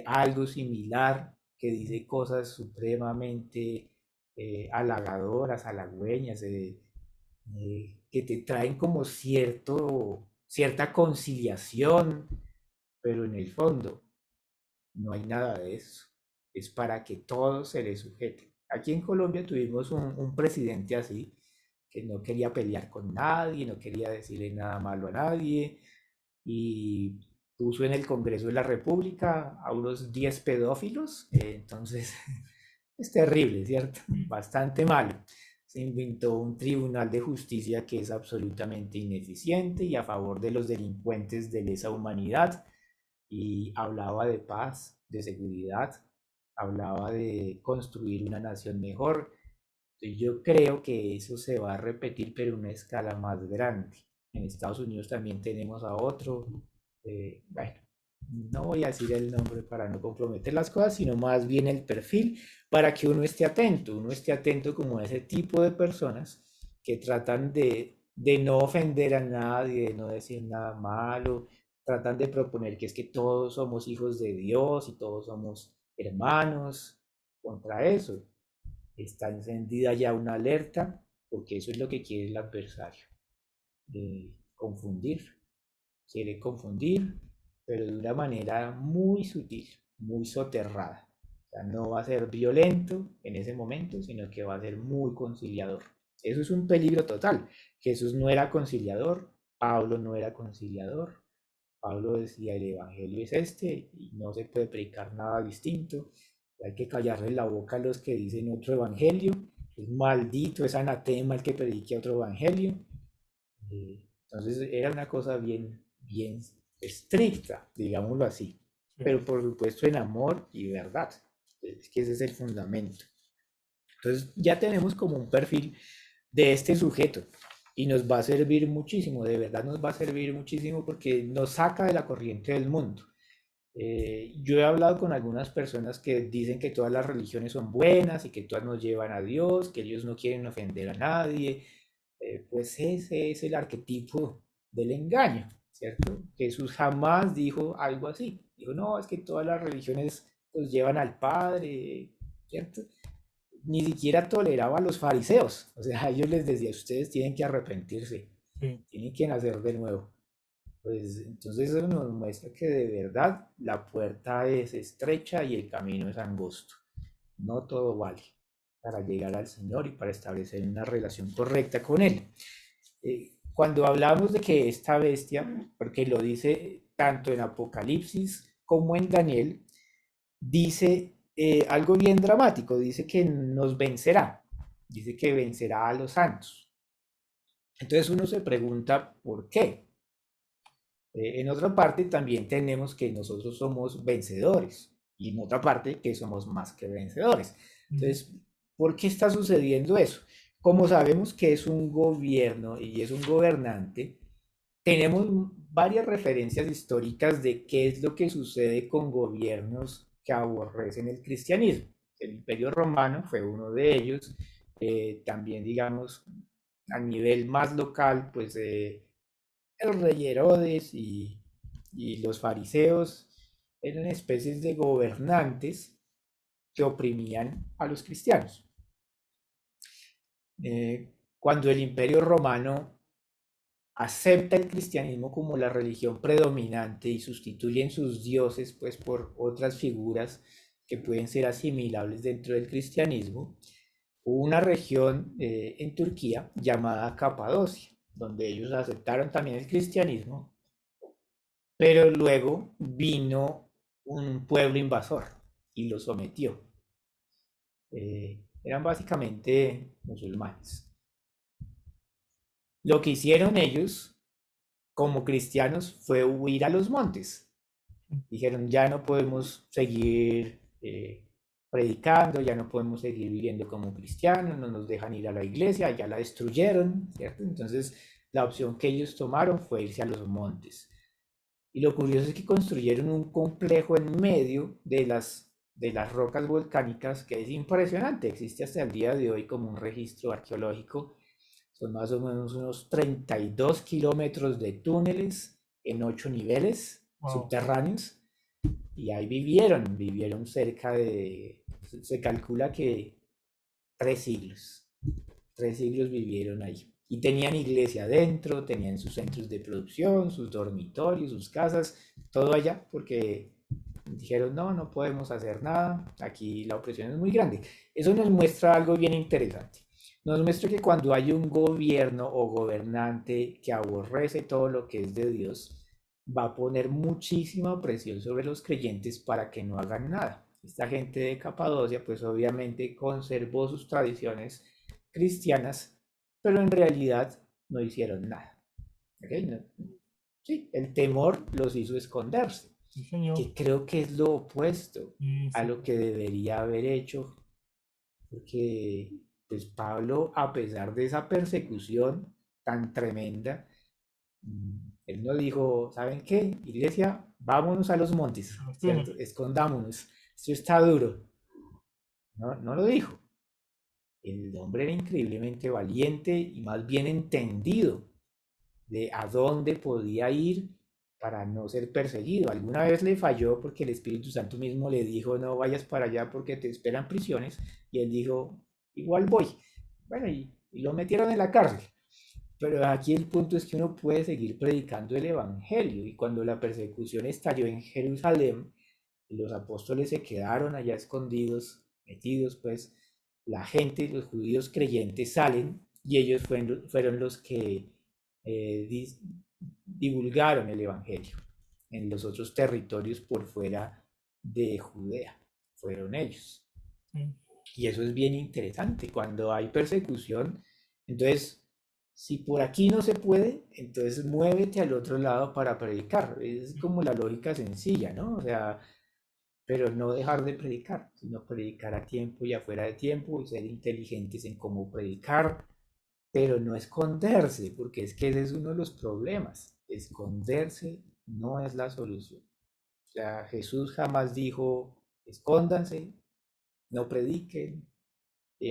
algo similar que dice cosas supremamente halagadoras, halagüeñas, que te traen como cierta conciliación, pero en el fondo no hay nada de eso. Es para que todo se le sujete. Aquí en Colombia tuvimos un presidente así, que no quería pelear con nadie, no quería decirle nada malo a nadie, y puso en el Congreso de la República a unos 10 pedófilos. Entonces, es terrible, ¿cierto? Bastante malo. Se inventó un tribunal de justicia que es absolutamente ineficiente y a favor de los delincuentes de lesa humanidad, y hablaba de paz, de seguridad, hablaba de construir una nación mejor. Entonces, yo creo que eso se va a repetir, pero en una escala más grande. En Estados Unidos también tenemos a otro. Bueno, no voy a decir el nombre para no comprometer las cosas, sino más bien el perfil para que uno esté atento como a ese tipo de personas que tratan de no ofender a nadie, de no decir nada malo, tratan de proponer que es que todos somos hijos de Dios y todos somos hermanos. Contra eso está encendida ya una alerta, porque eso es lo que quiere el adversario, confundir. Quiere confundir, pero de una manera muy sutil, muy soterrada. O sea, no va a ser violento en ese momento, sino que va a ser muy conciliador. Eso es un peligro total. Jesús no era conciliador, Pablo no era conciliador. Pablo decía, el evangelio es este y no se puede predicar nada distinto. Hay que callarle la boca a los que dicen otro evangelio. Es maldito, es anatema el que predique otro evangelio. Entonces era una cosa bien estricta, digámoslo así, Sí. pero por supuesto en amor y verdad. Es que ese es el fundamento. Entonces ya tenemos como un perfil de este sujeto y nos va a servir muchísimo, de verdad nos va a servir muchísimo porque nos saca de la corriente del mundo. Yo he hablado con algunas personas que dicen que todas las religiones son buenas y que todas nos llevan a Dios, que ellos no quieren ofender a nadie. pues ese es el arquetipo del engaño, ¿cierto? Jesús jamás dijo algo así. Dijo, no, es que todas las religiones los llevan al Padre, ¿cierto? Ni siquiera toleraba a los fariseos. O sea, a ellos les decía, ustedes tienen que arrepentirse, Sí, tienen que nacer de nuevo. Pues entonces eso nos muestra que de verdad la puerta es estrecha y el camino es angosto. No todo vale para llegar al Señor y para establecer una relación correcta con Él. Cuando hablamos de que esta bestia, porque lo dice tanto en Apocalipsis como en Daniel, dice algo bien dramático, dice que nos vencerá, dice que vencerá a los santos. Entonces uno se pregunta, ¿por qué? En otra parte también tenemos que nosotros somos vencedores y en otra parte que somos más que vencedores. ujú, Entonces, ¿por qué está sucediendo eso? Como sabemos que es un gobierno y es un gobernante, tenemos varias referencias históricas de qué es lo que sucede con gobiernos que aborrecen el cristianismo. El Imperio Romano fue uno de ellos. También, digamos, a nivel más local, pues el rey Herodes y los fariseos eran especies de gobernantes que oprimían a los cristianos. Cuando el Imperio Romano acepta el cristianismo como la religión predominante y sustituyen sus dioses pues por otras figuras que pueden ser asimilables dentro del cristianismo, hubo una región en Turquía llamada Capadocia, donde ellos aceptaron también el cristianismo, pero luego vino un pueblo invasor y lo sometió. Eran básicamente musulmanes. Lo que hicieron ellos como cristianos fue huir a los montes. Dijeron, ya no podemos seguir predicando, ya no podemos seguir viviendo como cristianos, no nos dejan ir a la iglesia, ya la destruyeron, ¿cierto? Entonces, la opción que ellos tomaron fue irse a los montes. Y lo curioso es que construyeron un complejo en medio de las rocas volcánicas que es impresionante, existe hasta el día de hoy como un registro arqueológico. Son más o menos unos 32 kilómetros de túneles en 8 niveles wow, subterráneos y ahí vivieron cerca de, se calcula que 3 siglos, 3 siglos vivieron ahí. Y tenían iglesia adentro, tenían sus centros de producción, sus dormitorios, sus casas, todo allá, porque dijeron, no, no podemos hacer nada, aquí la opresión es muy grande. Eso nos muestra algo bien interesante. Nos muestra que cuando hay un gobierno o gobernante que aborrece todo lo que es de Dios, va a poner muchísima presión sobre los creyentes para que no hagan nada. Esta gente de Capadocia, pues obviamente conservó sus tradiciones cristianas, pero en realidad no hicieron nada. ¿Okay? No. Sí, el temor los hizo esconderse, sí, señor, que creo que es lo opuesto sí, a sí, lo que debería haber hecho, porque pues Pablo, a pesar de esa persecución tan tremenda, él no dijo, ¿saben qué? Iglesia, vámonos a los montes, a los ¿cierto? túneles, Escondámonos, esto está duro. No, no lo dijo. El hombre era increíblemente valiente y más bien entendido de a dónde podía ir para no ser perseguido. Alguna vez le falló porque el Espíritu Santo mismo le dijo, no vayas para allá porque te esperan prisiones, y él dijo, igual voy. Bueno, y lo metieron en la cárcel. Pero aquí el punto es que uno puede seguir predicando el Evangelio, y cuando la persecución estalló en Jerusalén, los apóstoles se quedaron allá escondidos, metidos, pues la gente, los judíos creyentes salen y ellos fueron los que eh, divulgaron el Evangelio en los otros territorios por fuera de Judea. Fueron ellos. sí, Y eso es bien interesante. Cuando hay persecución, entonces, si por aquí no se puede, entonces muévete al otro lado para predicar. Es sí, como la lógica sencilla, ¿no? O sea, pero no dejar de predicar, sino predicar a tiempo y afuera de tiempo y ser inteligentes en cómo predicar, pero no esconderse, porque es que ese es uno de los problemas. Esconderse no es la solución. O sea, Jesús jamás dijo, escóndanse, no prediquen,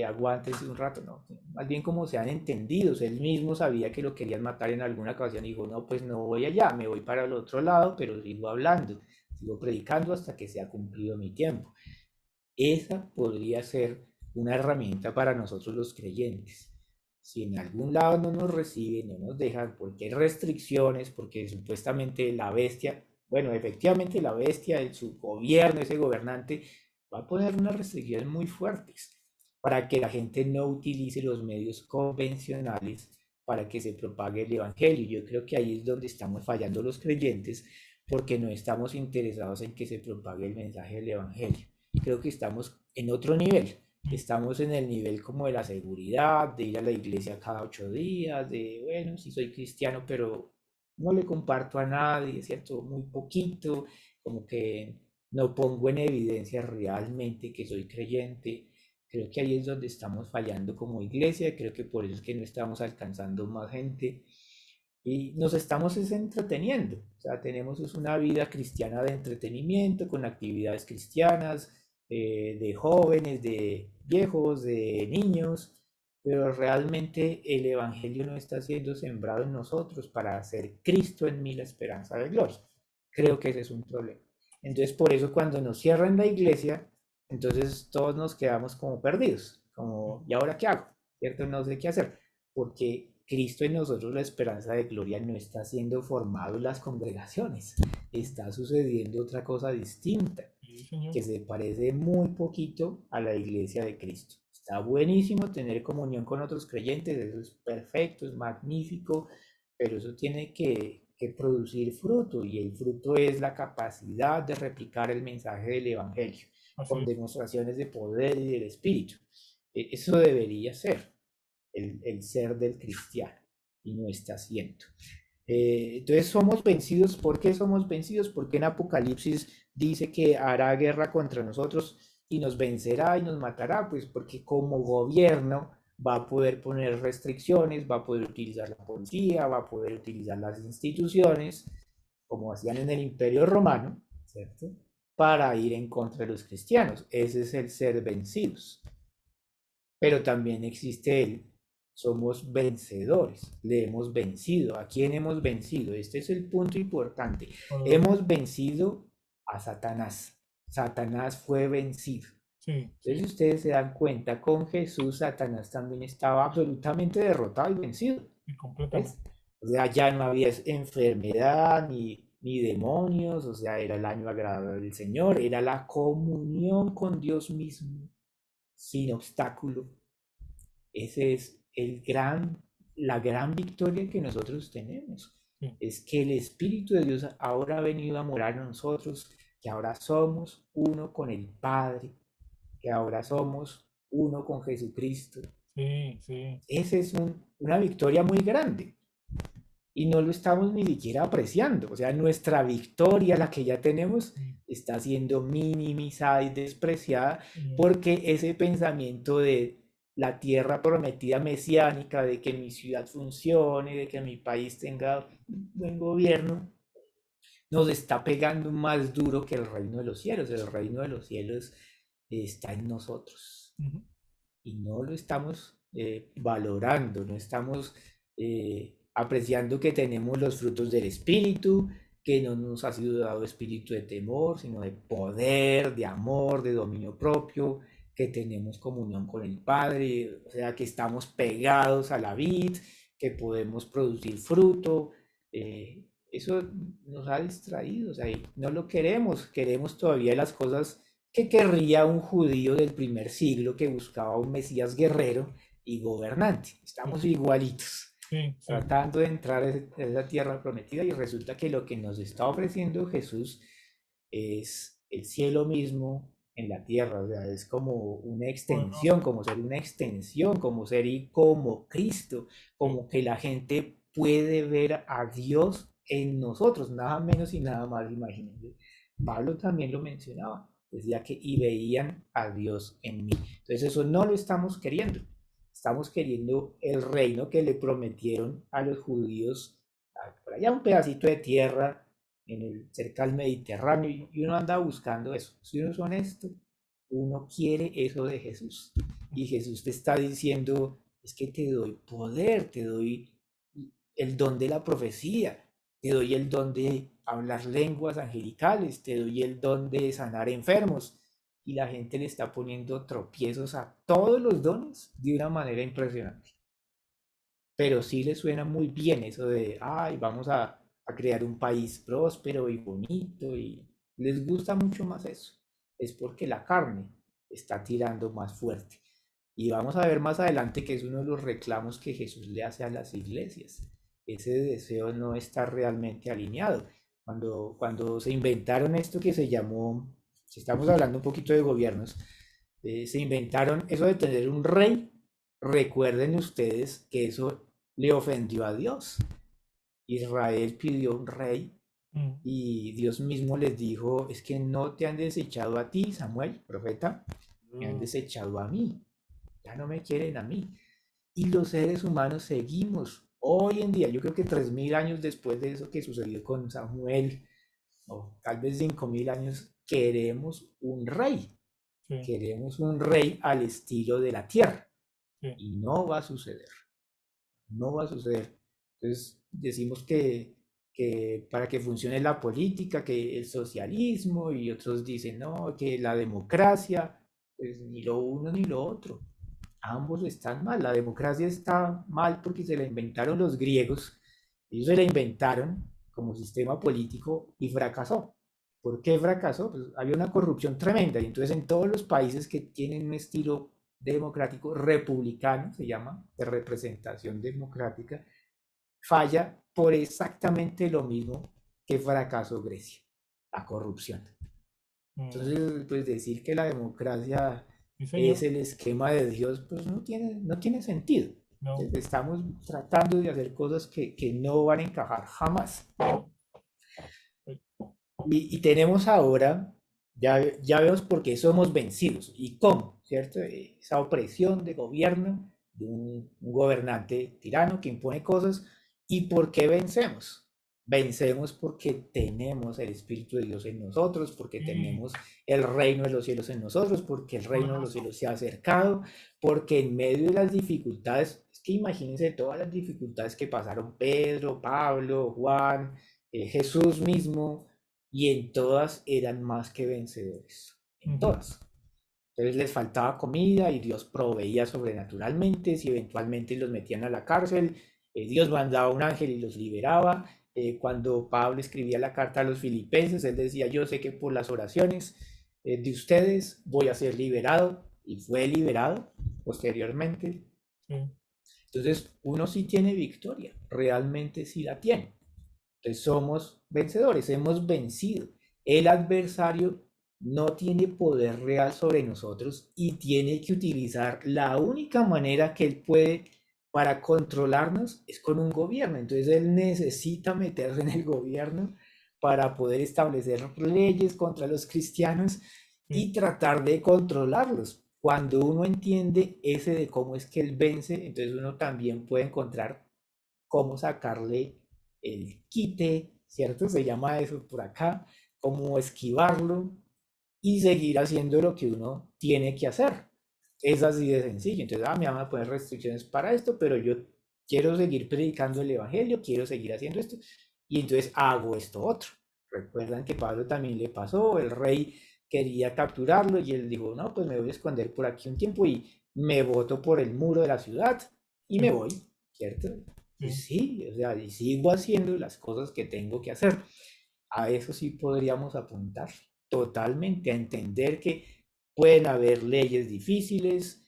aguántense un rato, no, más bien como sean entendidos, él mismo sabía que lo querían matar en alguna ocasión y dijo, no, pues no voy allá, me voy para el otro lado, pero sigo hablando, sigo predicando hasta que sea cumplido mi tiempo. Esa podría ser una herramienta para nosotros los creyentes. Si en algún lado no nos reciben, no nos dejan, porque hay restricciones, porque supuestamente la bestia, bueno, efectivamente la bestia, su gobierno, ese gobernante, va a poner unas restricciones muy fuertes para que la gente no utilice los medios convencionales para que se propague el evangelio. Yo creo que ahí es donde estamos fallando los creyentes, porque no estamos interesados en que se propague el mensaje del evangelio. Creo que estamos en otro nivel. Estamos en el nivel como de la seguridad, de ir a la iglesia cada 8 días, de, bueno, sí soy cristiano, pero no le comparto a nadie, ¿cierto? Muy poquito, como que no pongo en evidencia realmente que soy creyente. Creo que ahí es donde estamos fallando como iglesia, creo que por eso es que no estamos alcanzando más gente y nos estamos entreteniendo. O sea, tenemos una vida cristiana de entretenimiento, con actividades cristianas, de jóvenes, de viejos, de niños, pero realmente el Evangelio no está siendo sembrado en nosotros para hacer Cristo en mí la esperanza de gloria. Creo que ese es un problema. Entonces, por eso cuando nos cierran la iglesia, entonces todos nos quedamos como perdidos, como, ¿y ahora qué hago? ¿Cierto? No sé qué hacer, porque Cristo en nosotros la esperanza de gloria no está siendo formado en las congregaciones, está sucediendo otra cosa distinta, Sí, señor. que se parece muy poquito a la iglesia de Cristo. Está buenísimo tener comunión con otros creyentes, eso es perfecto, es magnífico, pero eso tiene que producir fruto y el fruto es la capacidad de replicar el mensaje del Evangelio Así con es. demostraciones de poder y del Espíritu. Eso debería ser el ser del cristiano y no está siendo. Entonces somos vencidos. ¿Por qué somos vencidos? Porque en Apocalipsis dice que hará guerra contra nosotros y nos vencerá y nos matará, pues porque como gobierno va a poder poner restricciones, va a poder utilizar la policía, va a poder utilizar las instituciones, como hacían en el Imperio Romano, ¿cierto? Para ir en contra de los cristianos. Ese es el ser vencidos. Pero también existe el somos vencedores, le hemos vencido. ¿A quién hemos vencido? Este es el punto importante. Poderoso. Hemos vencido a Satanás. Satanás fue vencido. Sí, Entonces, si sí, ustedes se dan cuenta, con Jesús Satanás también estaba absolutamente derrotado y vencido. sí, ¿Ves? completamente. O sea, ya no había enfermedad ni demonios, o sea, era el año agradable del Señor, era la comunión con Dios mismo, sin obstáculo. Ese es la gran victoria que nosotros tenemos. Sí, Es que el Espíritu de Dios ahora ha venido a morar en nosotros, que ahora somos uno con el Padre, que ahora somos uno con Jesucristo. sí, sí. Esa es una victoria muy grande y no lo estamos ni siquiera apreciando. O sea, nuestra victoria, la que ya tenemos, Sí, está siendo minimizada y despreciada sí, porque ese pensamiento de la tierra prometida mesiánica, de que mi ciudad funcione, de que mi país tenga un buen gobierno, nos está pegando más duro que el reino de los cielos. El reino de los cielos está en nosotros ujú, y no lo estamos valorando, no estamos apreciando que tenemos los frutos del Espíritu, que no nos ha sido dado espíritu de temor, sino de poder, de amor, de dominio propio, que tenemos comunión con el Padre, o sea, que estamos pegados a la vid, que podemos producir fruto. Eso nos ha distraído, o sea, no lo queremos, queremos todavía las cosas que querría un judío del primer siglo que buscaba un Mesías guerrero y gobernante. sí, Estamos igualitos, sí, sí, tratando de entrar a esa tierra prometida y resulta que lo que nos está ofreciendo Jesús es el cielo mismo en la tierra, o sea, es como una poderoso. extensión, como ser una extensión, como ser y como Cristo, Sí, como que la gente puede ver a Dios en nosotros, nada menos y nada más, imagínense. Pablo también lo mencionaba, decía que y veían a Dios en mí. Entonces eso no lo estamos queriendo. Estamos queriendo el reino que le prometieron a los judíos, por allá un pedacito de tierra cerca al Mediterráneo, y uno anda buscando eso. Si uno es honesto, uno quiere eso de Jesús. Y Jesús te está diciendo, es que te doy poder, te doy el don de la profecía, te doy el don de hablar lenguas angelicales, te doy el don de sanar enfermos. Y la gente le está poniendo tropiezos a todos los dones de una manera impresionante. Pero sí le suena muy bien eso de, ay, vamos a crear un país próspero y bonito, y les gusta mucho más eso. Es porque la carne está tirando más fuerte. Y vamos a ver más adelante que es uno de los reclamos que Jesús le hace a las iglesias. Ese deseo no está realmente alineado. Cuando se inventaron esto que se llamó, si estamos hablando un poquito de gobiernos, se inventaron eso de tener un rey. Recuerden ustedes que eso le ofendió a Dios. Israel pidió un rey Mm. y Dios mismo les dijo, es que no te han desechado a ti, Samuel, profeta, me han desechado a mí, ya no me quieren a mí. Y los seres humanos seguimos hoy en día, yo creo que 3000 años después de eso que sucedió con Samuel, o tal vez 5000 años, Sí, queremos un rey al estilo de la tierra, sí. y no va a suceder, no va a suceder. Entonces decimos que para que funcione la política, que el socialismo, y otros dicen, no, que la democracia, pues ni lo uno ni lo otro. Ambos están mal. La democracia está mal porque se la inventaron los griegos. Ellos se la inventaron como sistema político y fracasó. ¿Por qué fracasó? Pues había una corrupción tremenda y entonces en todos los países que tienen un estilo democrático, republicano, se llama, de representación democrática, falla por exactamente lo mismo que fracasó Grecia, la corrupción. Mm. Entonces, pues decir que la democracia Sí, es señor. el esquema de Dios, pues no tiene sentido. No. Estamos tratando de hacer cosas que no van a encajar jamás. Y tenemos ahora, ya vemos por qué somos vencidos y cómo, ¿cierto? Esa opresión de gobierno, de un gobernante tirano que impone cosas, y por qué vencemos. Vencemos porque tenemos el Espíritu de Dios en nosotros, porque Sí. tenemos el reino de los cielos en nosotros, porque el reino de los Poderoso. cielos se ha acercado, porque en medio de las dificultades, es que imagínense todas las dificultades que pasaron Pedro, Pablo, Juan, Jesús mismo, y en todas eran más que vencedores, en Ujú. todas. Entonces les faltaba comida y Dios proveía sobrenaturalmente, si eventualmente los metían a la cárcel, Dios mandaba un ángel y los liberaba. Cuando Pablo escribía la carta a los filipenses, él decía, yo sé que por las oraciones de ustedes voy a ser liberado, y fue liberado posteriormente. Sí. Entonces uno sí tiene victoria, realmente sí la tiene. Entonces somos vencedores, hemos vencido. El adversario no tiene poder real sobre nosotros y tiene que utilizar la única manera que él puede para controlarnos es con un gobierno. Entonces él necesita meterse en el gobierno para poder establecer leyes contra los cristianos Sí. y tratar de controlarlos. Cuando uno entiende ese de cómo es que él vence, entonces uno también puede encontrar cómo sacarle el quite, ¿cierto? Se llama eso por acá, cómo esquivarlo y seguir haciendo lo que uno tiene que hacer. Es así de sencillo. Entonces, me van a poner restricciones para esto, pero yo quiero seguir predicando el evangelio, quiero seguir haciendo esto, y entonces hago esto otro. Recuerdan que Pablo también le pasó, el rey quería capturarlo y él dijo, no, pues me voy a esconder por aquí un tiempo y me boto por el muro de la ciudad y me Sí. voy, ¿cierto? Sí. Pues sí, o sea, y sigo haciendo las cosas que tengo que hacer. A eso sí podríamos apuntar totalmente, a entender que pueden haber leyes difíciles,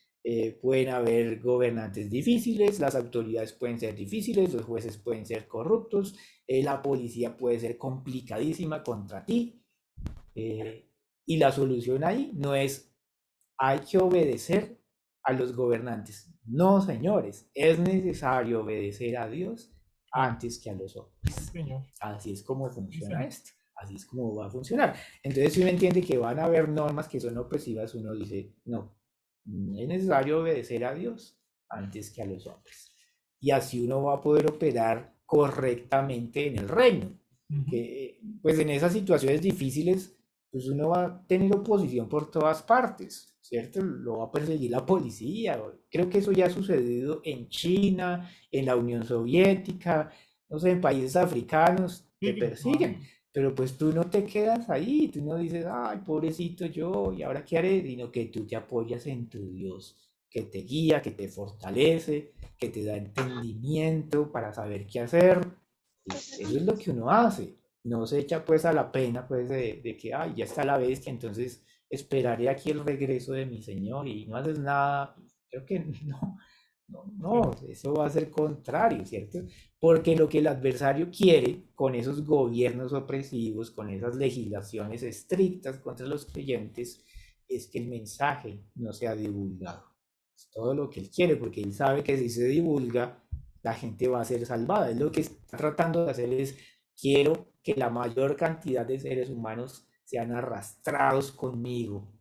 pueden haber gobernantes difíciles, las autoridades pueden ser difíciles, los jueces pueden ser corruptos, la policía puede ser complicadísima contra ti, eh, y la solución ahí no es hay que obedecer a los gobernantes. No, señores, es necesario obedecer a Dios Sí. antes que a los Sí, hombres. señor. Así es como Sí, funciona señor. esto. Así es como va a funcionar. Entonces, si uno entiende que van a haber normas que son opresivas, uno dice, no, es necesario obedecer a Dios antes que a los hombres. Y así uno va a poder operar correctamente en el reino. Ujú. Pues en esas situaciones difíciles, pues uno va a tener oposición por todas partes, ¿cierto? Lo va a perseguir la policía. Creo que eso ya ha sucedido en China, en la Unión Soviética, no sé, en países africanos, te Sí, persiguen. Pero pues tú no te quedas ahí, tú no dices, ay, pobrecito yo, ¿y ahora qué haré? Sino que tú te apoyas en tu Dios, que te guía, que te fortalece, que te da entendimiento para saber qué hacer. Y eso es lo que uno hace. No se echa pues a la pena pues de que, ay, ya está la bestia, entonces esperaré aquí el regreso de mi Señor y no haces nada. Creo que no, no, sí, eso va a ser contrario, ¿cierto? Porque lo que el adversario quiere con esos gobiernos opresivos, con esas legislaciones estrictas contra los creyentes, es que el mensaje no sea divulgado. Es todo lo que él quiere, porque él sabe que si se divulga, la gente va a ser salvada. Es lo que está tratando de hacer es, quiero que la mayor cantidad de seres humanos sean arrastrados conmigo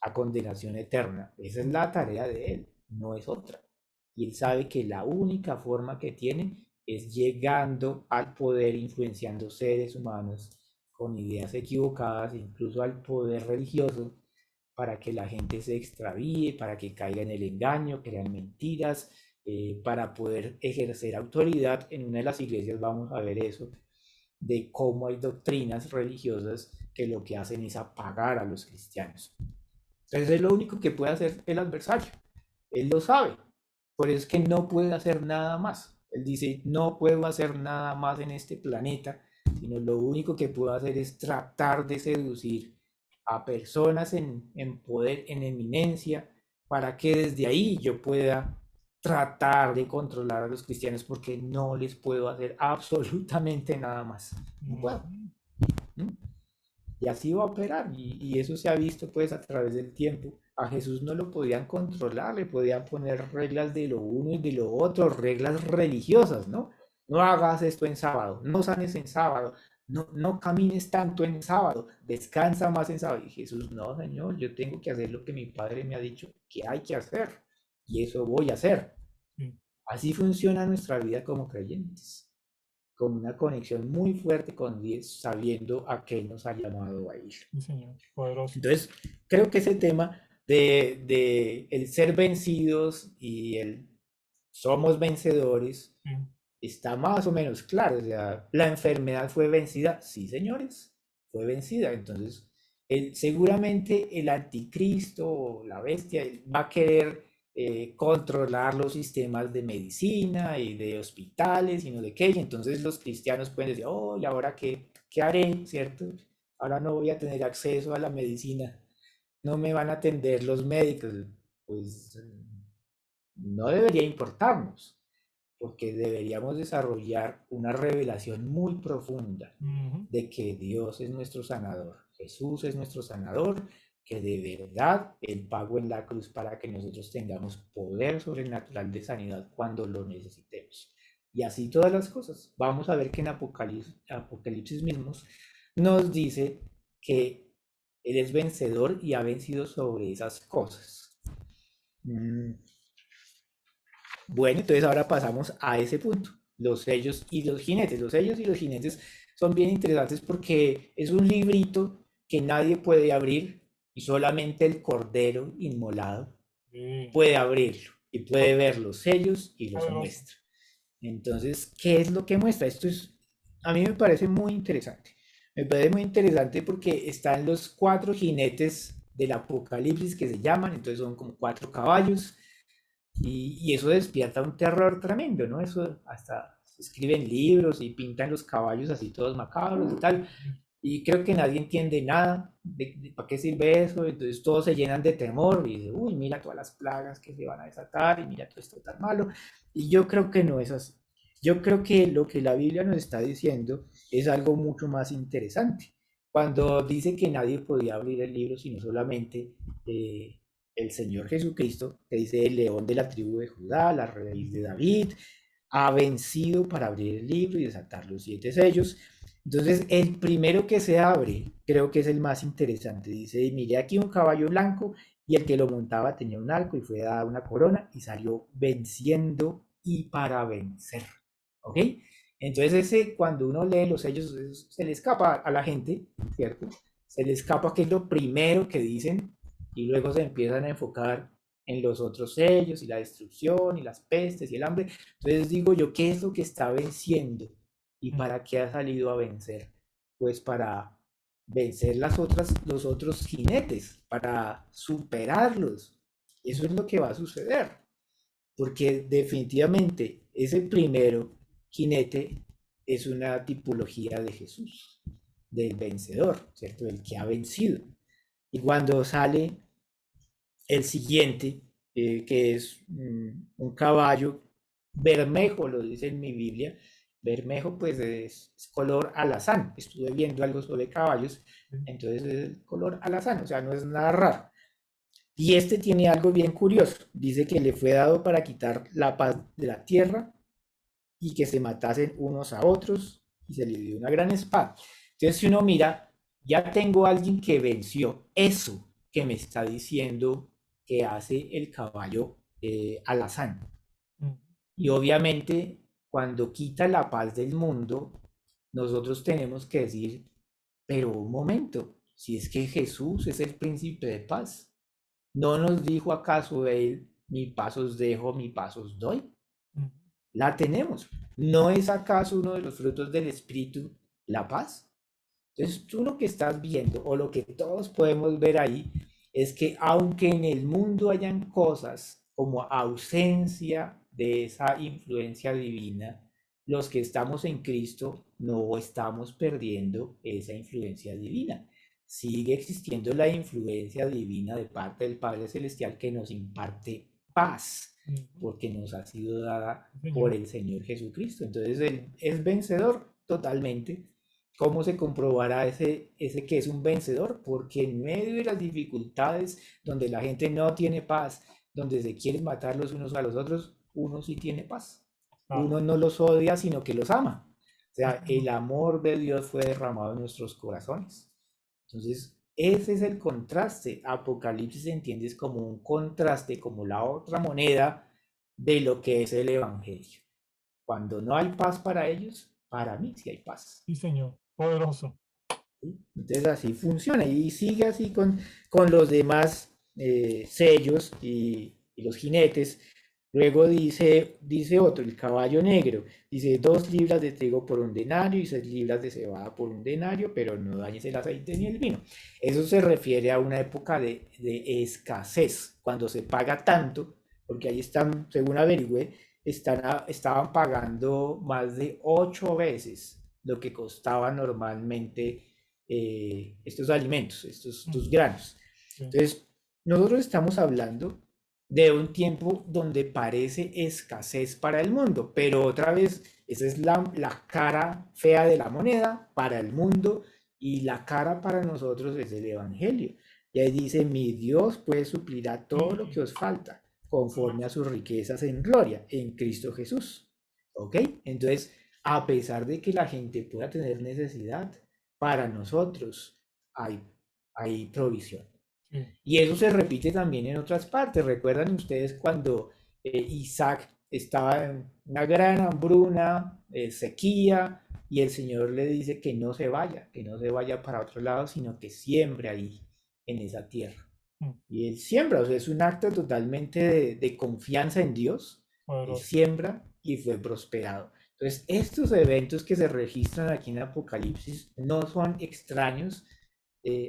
a condenación eterna. Esa es la tarea de él, no es otra. Y él sabe que la única forma que tiene es llegando al poder, influenciando seres humanos con ideas equivocadas, incluso al poder religioso, para que la gente se extravíe, para que caiga en el engaño, crean mentiras, para poder ejercer autoridad. En una de las iglesias vamos a ver eso, de cómo hay doctrinas religiosas que lo que hacen es apagar a los cristianos. Entonces es lo único que puede hacer el adversario. Él lo sabe. Por eso es que no puede hacer nada más. Él dice, no puedo hacer nada más en este planeta, sino lo único que puedo hacer es tratar de seducir a personas en poder, en eminencia, para que desde ahí yo pueda tratar de controlar a los cristianos, porque no les puedo hacer absolutamente nada más. No puedo. ujú, ¿No? Y así va a operar. Y eso se ha visto pues a través del tiempo. A Jesús no lo podían controlar, le podían poner reglas de lo uno y de lo otro, reglas religiosas, ¿no? No hagas esto en sábado, no sanes en sábado, no camines tanto en sábado, descansa más en sábado. Y Jesús, no, Señor, yo tengo que hacer lo que mi Padre me ha dicho que hay que hacer. Y eso voy a hacer. sí, Así funciona nuestra vida como creyentes, con una conexión muy fuerte con Dios, sabiendo a qué nos ha llamado a ir. sí, Señor, poderoso. Entonces, creo que ese tema de el ser vencidos y el somos vencedores Sí, está más o menos claro. O sea, la enfermedad fue vencida, sí, señores, fue vencida. Entonces, seguramente el anticristo o la bestia va a querer controlar los sistemas de medicina y de hospitales y no de qué. Y entonces los cristianos pueden decir, oh, ¿y ahora qué haré? ¿Cierto? Ahora no voy a tener acceso a la medicina, no me van a atender los médicos. Pues no debería importarnos, porque deberíamos desarrollar una revelación muy profunda ujú, de que Dios es nuestro sanador, Jesús es nuestro sanador, que de verdad Él pagó en la cruz para que nosotros tengamos poder sobrenatural de sanidad cuando lo necesitemos. Y así todas las cosas. Vamos a ver que en Apocalipsis mismos nos dice que Él es vencedor y ha vencido sobre esas cosas. Mm, bueno, entonces ahora pasamos a ese punto, los sellos y los jinetes. Los sellos y los jinetes son bien interesantes porque es un librito que nadie puede abrir y solamente el cordero inmolado sí, puede abrirlo y puede ver los sellos y los poderoso. muestra. Entonces, ¿qué es lo que muestra? A mí me parece muy interesante. Me parece muy interesante porque están los cuatro jinetes del Apocalipsis que se llaman, entonces son como cuatro caballos, y eso despierta un terror tremendo, ¿no? Eso hasta se escriben libros y pintan los caballos así todos macabros y tal. Y creo que nadie entiende nada de para qué sirve eso. Entonces todos se llenan de temor y dicen, uy, mira todas las plagas que se van a desatar y mira todo esto tan malo. Y yo creo que no es así. Yo creo que lo que la Biblia nos está diciendo es algo mucho más interesante. Cuando dice que nadie podía abrir el libro, sino solamente el Señor Jesucristo, que dice el león de la tribu de Judá, la raíz de David, ha vencido para abrir el libro y desatar los siete sellos. Entonces, el primero que se abre, creo que es el más interesante. Dice, y mire aquí un caballo blanco y el que lo montaba tenía un arco y fue dada una corona y salió venciendo y para vencer. ¿Ok? Entonces, cuando uno lee los sellos, se le escapa a la gente, ¿cierto? se le escapa que es lo primero que dicen y luego se empiezan a enfocar en los otros sellos y la destrucción y las pestes y el hambre. Entonces digo yo, ¿qué es lo que está venciendo? ¿Y Mm. para qué ha salido a vencer? Pues para vencer los otros jinetes, para superarlos. Eso es lo que va a suceder, porque definitivamente ese primero jinete es una tipología de Jesús, del vencedor, ¿cierto? El que ha vencido. Y cuando sale el siguiente, que es un caballo bermejo, lo dice en mi Biblia. Bermejo pues es color alazán. Estuve viendo algo sobre caballos, entonces es el color alazán, o sea, no es nada raro. Y este tiene algo bien curioso. Dice que le fue dado para quitar la paz de la tierra y que se matasen unos a otros y se le dio una gran espada. Entonces, si uno mira, ya tengo a alguien que venció eso que me está diciendo que hace el caballo alazán. Mm. Y obviamente, cuando quita la paz del mundo, nosotros tenemos que decir, pero un momento, si es que Jesús es el príncipe de paz, ¿no nos dijo acaso él, mi paz os dejo, mi paz os doy? Mm. La tenemos. ¿No es acaso uno de los frutos del Espíritu la paz? Entonces, tú lo que estás viendo o lo que todos podemos ver ahí es que aunque en el mundo hayan cosas como ausencia de esa influencia divina, los que estamos en Cristo no estamos perdiendo esa influencia divina. Sigue existiendo la influencia divina de parte del Padre Celestial que nos imparte paz, Mm. porque nos ha sido dada por Señor. el Señor Jesucristo. Entonces, Él es vencedor totalmente. ¿Cómo se comprobará ese que es un vencedor? Porque en medio de las dificultades, donde la gente no tiene paz, donde se quieren matar los unos a los otros, uno sí tiene paz. Ah, Uno no los odia, sino que los ama. O sí, sea, señor. el amor de Dios fue derramado en nuestros corazones. Entonces, ese es el contraste. Apocalipsis se entiende como un contraste, como la otra moneda de lo que es el Evangelio. Cuando no hay paz para ellos, para mí sí hay paz. Sí, señor. Poderoso. ¿Sí? Entonces así funciona y sigue así con los demás sellos y los jinetes. Luego dice otro, el caballo negro, dice 2 libras de trigo por un denario y 6 libras de cebada por un denario, pero no dañes el aceite ni el vino. Eso se refiere a una época de escasez, cuando se paga tanto, porque ahí están, según averigüé, estaban pagando más de 8 veces lo que costaba normalmente estos alimentos, estos Mm. granos. Sí. Entonces, nosotros estamos hablando de un tiempo donde parece escasez para el mundo, pero otra vez, esa es la cara fea de la moneda para el mundo y la cara para nosotros es el Evangelio. Y ahí dice, mi Dios pues suplirá todo lo que Sí. os falta conforme a Poderoso. sus riquezas en gloria en Cristo Jesús. ¿Ok? Entonces, a pesar de que la gente pueda tener necesidad, para nosotros hay, hay provisión. Sí. Y eso se repite también en otras partes. ¿Recuerdan ustedes cuando Isaac estaba en una gran hambruna, sequía, y el Señor le dice que no se vaya para otro lado, sino que siembre ahí, en esa tierra? Mm. Y él siembra, o sea, es un acto totalmente de confianza en Dios. Él Poderoso. siembra y fue prosperado. Entonces, estos eventos que se registran aquí en Apocalipsis no son extraños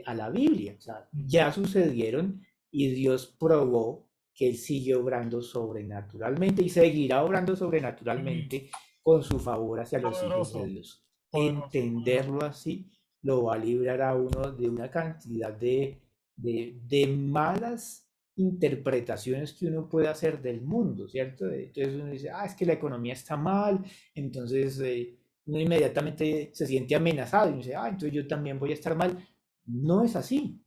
a la Biblia, o sea, Mm. ya sucedieron y Dios probó que Él sigue obrando sobrenaturalmente y seguirá obrando Sí. sobrenaturalmente con su favor hacia los hijos de Poderoso. Dios. Poderoso. Poderoso. Entenderlo así lo va a librar a uno de una cantidad de malas interpretaciones que uno puede hacer del mundo, ¿cierto? Entonces uno dice, es que la economía está mal, entonces uno inmediatamente se siente amenazado y uno dice, entonces yo también voy a estar mal. No es así.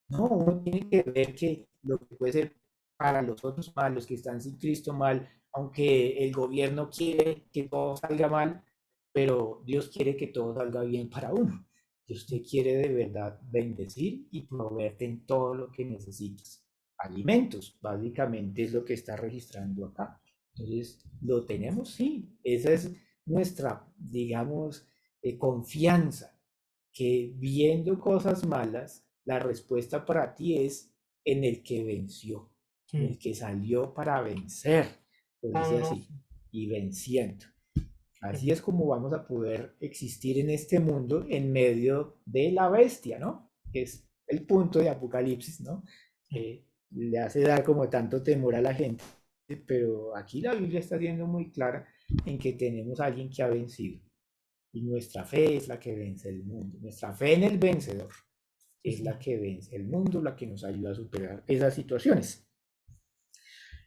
No, uno tiene que ver que lo que puede ser para los otros mal, los que están sin Cristo mal, aunque el gobierno quiere que todo salga mal, pero Dios quiere que todo salga bien para uno. Dios te quiere de verdad bendecir y proveerte en todo lo que necesitas. Alimentos, básicamente es lo que está registrando acá. Entonces, ¿lo tenemos? Sí. Esa es nuestra, digamos, confianza. que viendo cosas malas, la respuesta para ti es en el que venció, en Sí, el que salió para vencer, lo dice así, poderoso. y venciendo. Así Sí, es como vamos a poder existir en este mundo en medio de la bestia, ¿no? Que es el punto de Apocalipsis, ¿no? sí, Le hace dar como tanto temor a la gente, pero aquí la Biblia está siendo muy clara en que tenemos a alguien que ha vencido. Y nuestra fe es la que vence el mundo. Nuestra fe en el vencedor sí, es la señor. que vence el mundo, la que nos ayuda a superar esas situaciones.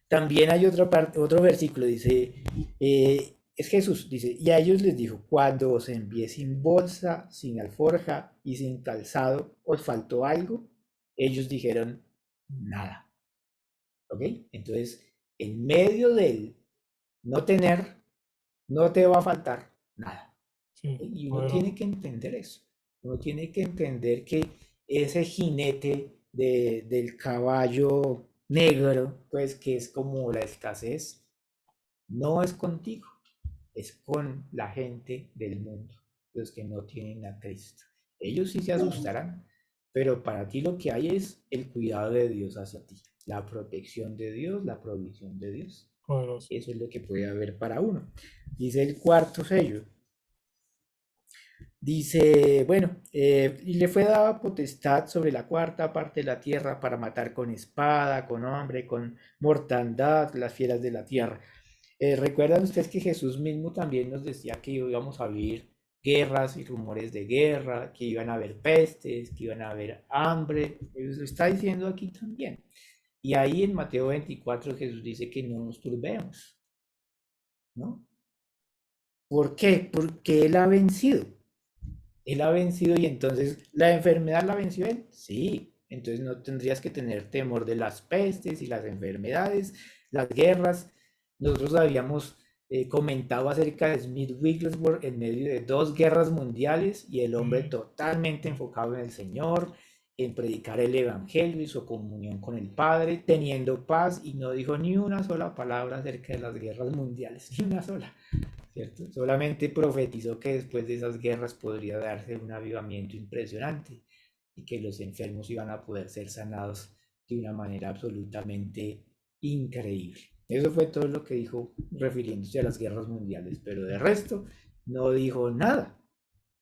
También hay otra parte, otro versículo, dice, es Jesús, dice, y a ellos les dijo, cuando os envié sin bolsa, sin alforja y sin calzado, ¿os faltó algo? Ellos dijeron, nada. ¿Ok? Entonces, en medio del no tener, no te va a faltar nada. Sí, Y uno tiene poderoso. que entender eso. Uno tiene que entender que ese jinete del caballo negro, pues que es como la escasez, no es contigo, es con la gente del mundo, los que no tienen a Cristo. Ellos sí se asustarán, pero para ti lo que hay es el cuidado de Dios hacia ti, la protección de Dios, la provisión de Dios. Poderoso. Eso es lo que puede haber para uno. Dice el cuarto sello, dice, bueno, y le fue dada potestad sobre la cuarta parte de la tierra para matar con espada, con hambre, con mortandad, las fieras de la tierra. ¿Recuerdan ustedes que Jesús mismo también nos decía que íbamos a vivir guerras y rumores de guerra, que iban a haber pestes, que iban a haber hambre? Eso lo está diciendo aquí también. Y ahí en Mateo 24 Jesús dice que no nos turbemos, ¿no? ¿Por qué? Porque Él ha vencido. Él ha vencido y entonces la enfermedad la venció él. Sí, entonces no tendrías que tener temor de las pestes y las enfermedades, las guerras. Nosotros habíamos comentado acerca de Smith Wigglesworth en medio de dos guerras mundiales y el hombre Sí, totalmente sí, enfocado en el Señor, en predicar el Evangelio y su comunión con el Padre, teniendo paz y no dijo ni una sola palabra acerca de las guerras mundiales, ni una sola. ¿Cierto? Solamente profetizó que después de esas guerras podría darse un avivamiento impresionante y que los enfermos iban a poder ser sanados de una manera absolutamente increíble. Eso fue todo lo que dijo refiriéndose a las guerras mundiales, pero de resto no dijo nada.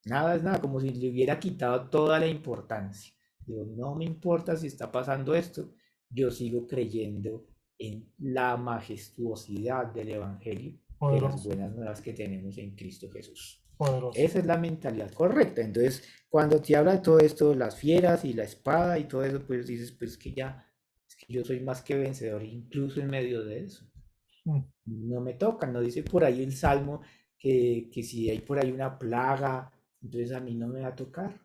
Nada es nada, como si le hubiera quitado toda la importancia. Digo, no me importa si está pasando esto, yo sigo creyendo en la majestuosidad del Evangelio, de las poderoso, buenas nuevas que tenemos en Cristo Jesús. poderoso. Esa es la mentalidad correcta. Entonces, cuando te habla de todo esto, las fieras y la espada y todo eso, pues dices, pues que ya, es que yo soy más que vencedor, incluso en medio de eso. Mm, No me tocan, no dice por ahí el Salmo que si hay por ahí una plaga, entonces a mí no me va a tocar.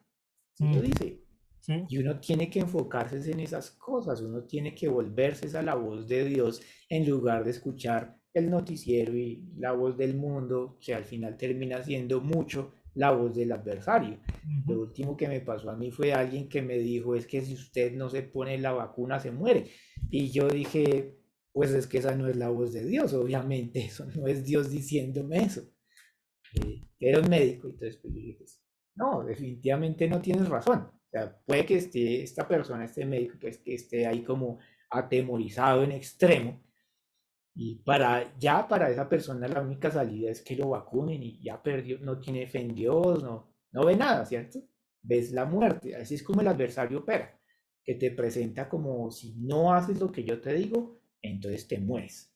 Sí lo mm, dice. sí, Y uno tiene que enfocarse en esas cosas, uno tiene que volverse a la voz de Dios en lugar de escuchar el noticiero y la voz del mundo, que al final termina siendo mucho la voz del adversario. ujú, Lo último que me pasó a mí fue alguien que me dijo, es que si usted no se pone la vacuna se muere. Y yo dije, pues es que esa no es la voz de Dios, obviamente, eso no es Dios diciéndome eso. Era un médico, entonces pues yo dije, pues, no, definitivamente no tienes razón. O sea, puede que esté esta persona, este médico, pues que esté ahí como atemorizado en extremo, y para esa persona la única salida es que lo vacunen y ya perdió, no tiene fe en Dios, no ve nada, ¿cierto? Ves la muerte, así es como el adversario opera, que te presenta como si no haces lo que yo te digo, entonces te mueres.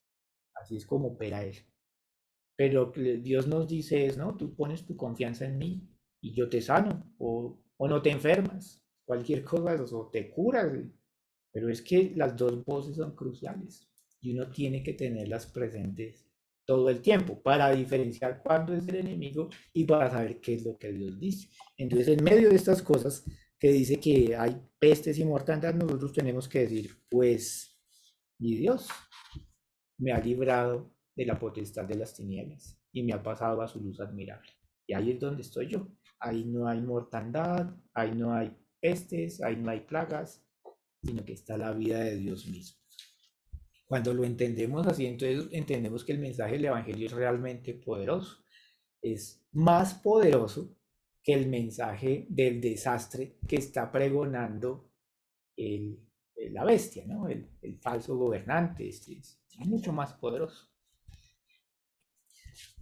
Así es como opera él. Pero que Dios nos dice es, ¿no? Tú pones tu confianza en mí y yo te sano, o no te enfermas, cualquier cosa, o te curas. Pero es que las dos voces son cruciales y uno tiene que tenerlas presentes todo el tiempo para diferenciar cuándo es el enemigo y para saber qué es lo que Dios dice. Entonces, en medio de estas cosas que dice que hay pestes y mortandad, nosotros tenemos que decir, pues, mi Dios me ha librado de la potestad de las tinieblas y me ha pasado a su luz admirable. Y ahí es donde estoy yo. Ahí no hay mortandad, ahí no hay pestes, ahí no hay plagas, sino que está la vida de Dios mismo. Cuando lo entendemos así, entonces entendemos que el mensaje del Evangelio es realmente poderoso. Es más poderoso que el mensaje del desastre que está pregonando el, la bestia, ¿no? El falso gobernante, es mucho más poderoso.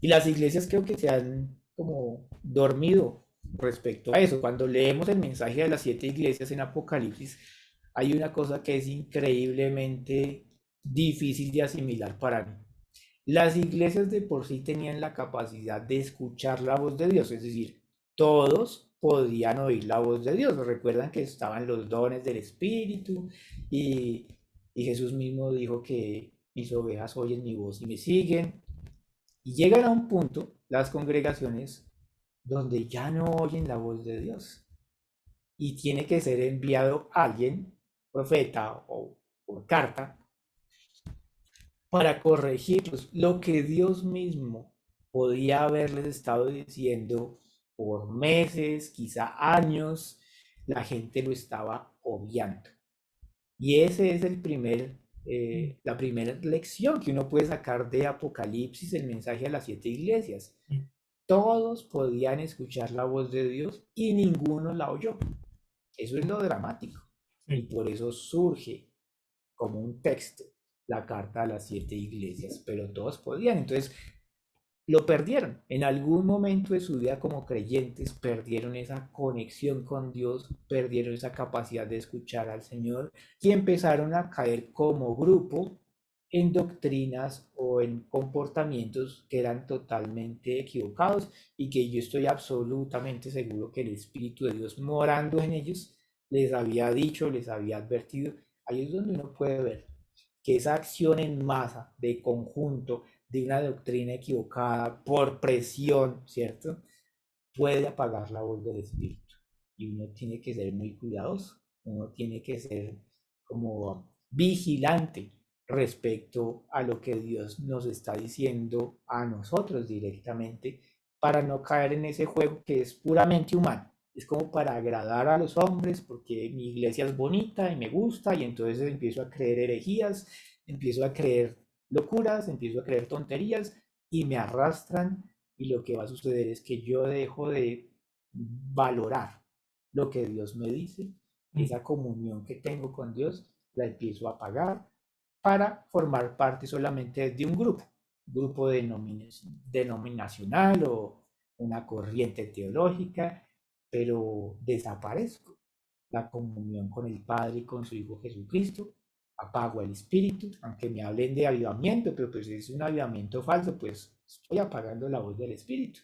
Y las iglesias creo que se han como dormido respecto a eso. Cuando leemos el mensaje de las 7 iglesias en Apocalipsis, hay una cosa que es increíblemente difícil de asimilar para mí. Las iglesias de por sí tenían la capacidad de escuchar la voz de Dios, es decir, todos podían oír la voz de Dios. Recuerdan que estaban los dones del Espíritu y, y Jesús mismo dijo que mis ovejas oyen mi voz y me siguen. Y llegan a un punto las congregaciones donde ya no oyen la voz de Dios y tiene que ser enviado alguien, profeta o por carta, para corregirlos. Lo que Dios mismo podía haberles estado diciendo por meses, quizá años, la gente lo estaba obviando. Y ese es la primera lección que uno puede sacar de Apocalipsis, el mensaje a las 7 iglesias. Todos podían escuchar la voz de Dios y ninguno la oyó. Eso es lo dramático. Y por eso surge como un texto la carta a las 7 iglesias, pero todos podían. Entonces lo perdieron. En algún momento de su vida como creyentes perdieron esa conexión con Dios, perdieron esa capacidad de escuchar al Señor y empezaron a caer como grupo en doctrinas o en comportamientos que eran totalmente equivocados y que yo estoy absolutamente seguro que el Espíritu de Dios morando en ellos les había dicho, les había advertido. Ahí es donde uno puede ver que esa acción en masa, de conjunto, de una doctrina equivocada, por presión, ¿cierto? Puede apagar la voz del Espíritu. Y uno tiene que ser muy cuidadoso, uno tiene que ser como vigilante respecto a lo que Dios nos está diciendo a nosotros directamente para no caer en ese juego que es puramente humano. Es como para agradar a los hombres porque mi iglesia es bonita y me gusta y entonces empiezo a creer herejías, empiezo a creer locuras, empiezo a creer tonterías y me arrastran y lo que va a suceder es que yo dejo de valorar lo que Dios me dice, esa comunión que tengo con Dios, la empiezo a pagar para formar parte solamente de un grupo denominacional o una corriente teológica, pero desaparezco la comunión con el Padre y con su Hijo Jesucristo, apago el espíritu, aunque me hablen de avivamiento, pero pues es un avivamiento falso, pues estoy apagando la voz del espíritu.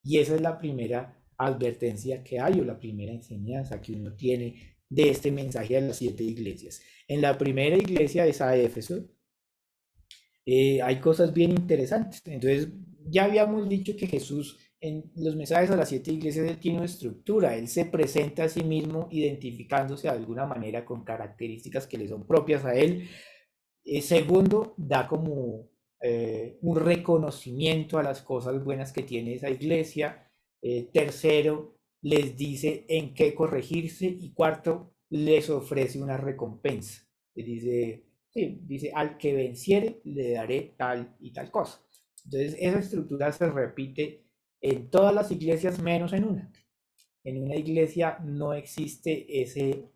Y esa es la primera advertencia que hay o la primera enseñanza que uno tiene de este mensaje a las 7 iglesias. En la primera iglesia es a Éfeso, hay cosas bien interesantes. Entonces, ya habíamos dicho que Jesús en los mensajes a las 7 iglesias él tiene una estructura, él se presenta a sí mismo identificándose de alguna manera con características que le son propias a él. Segundo, da como un reconocimiento a las cosas buenas que tiene esa iglesia. Tercero, les dice en qué corregirse y cuarto, les ofrece una recompensa. Les dice, sí, dice, al que venciere le daré tal y tal cosa. Entonces, esa estructura se repite en todas las iglesias menos en una. En una iglesia no existe ese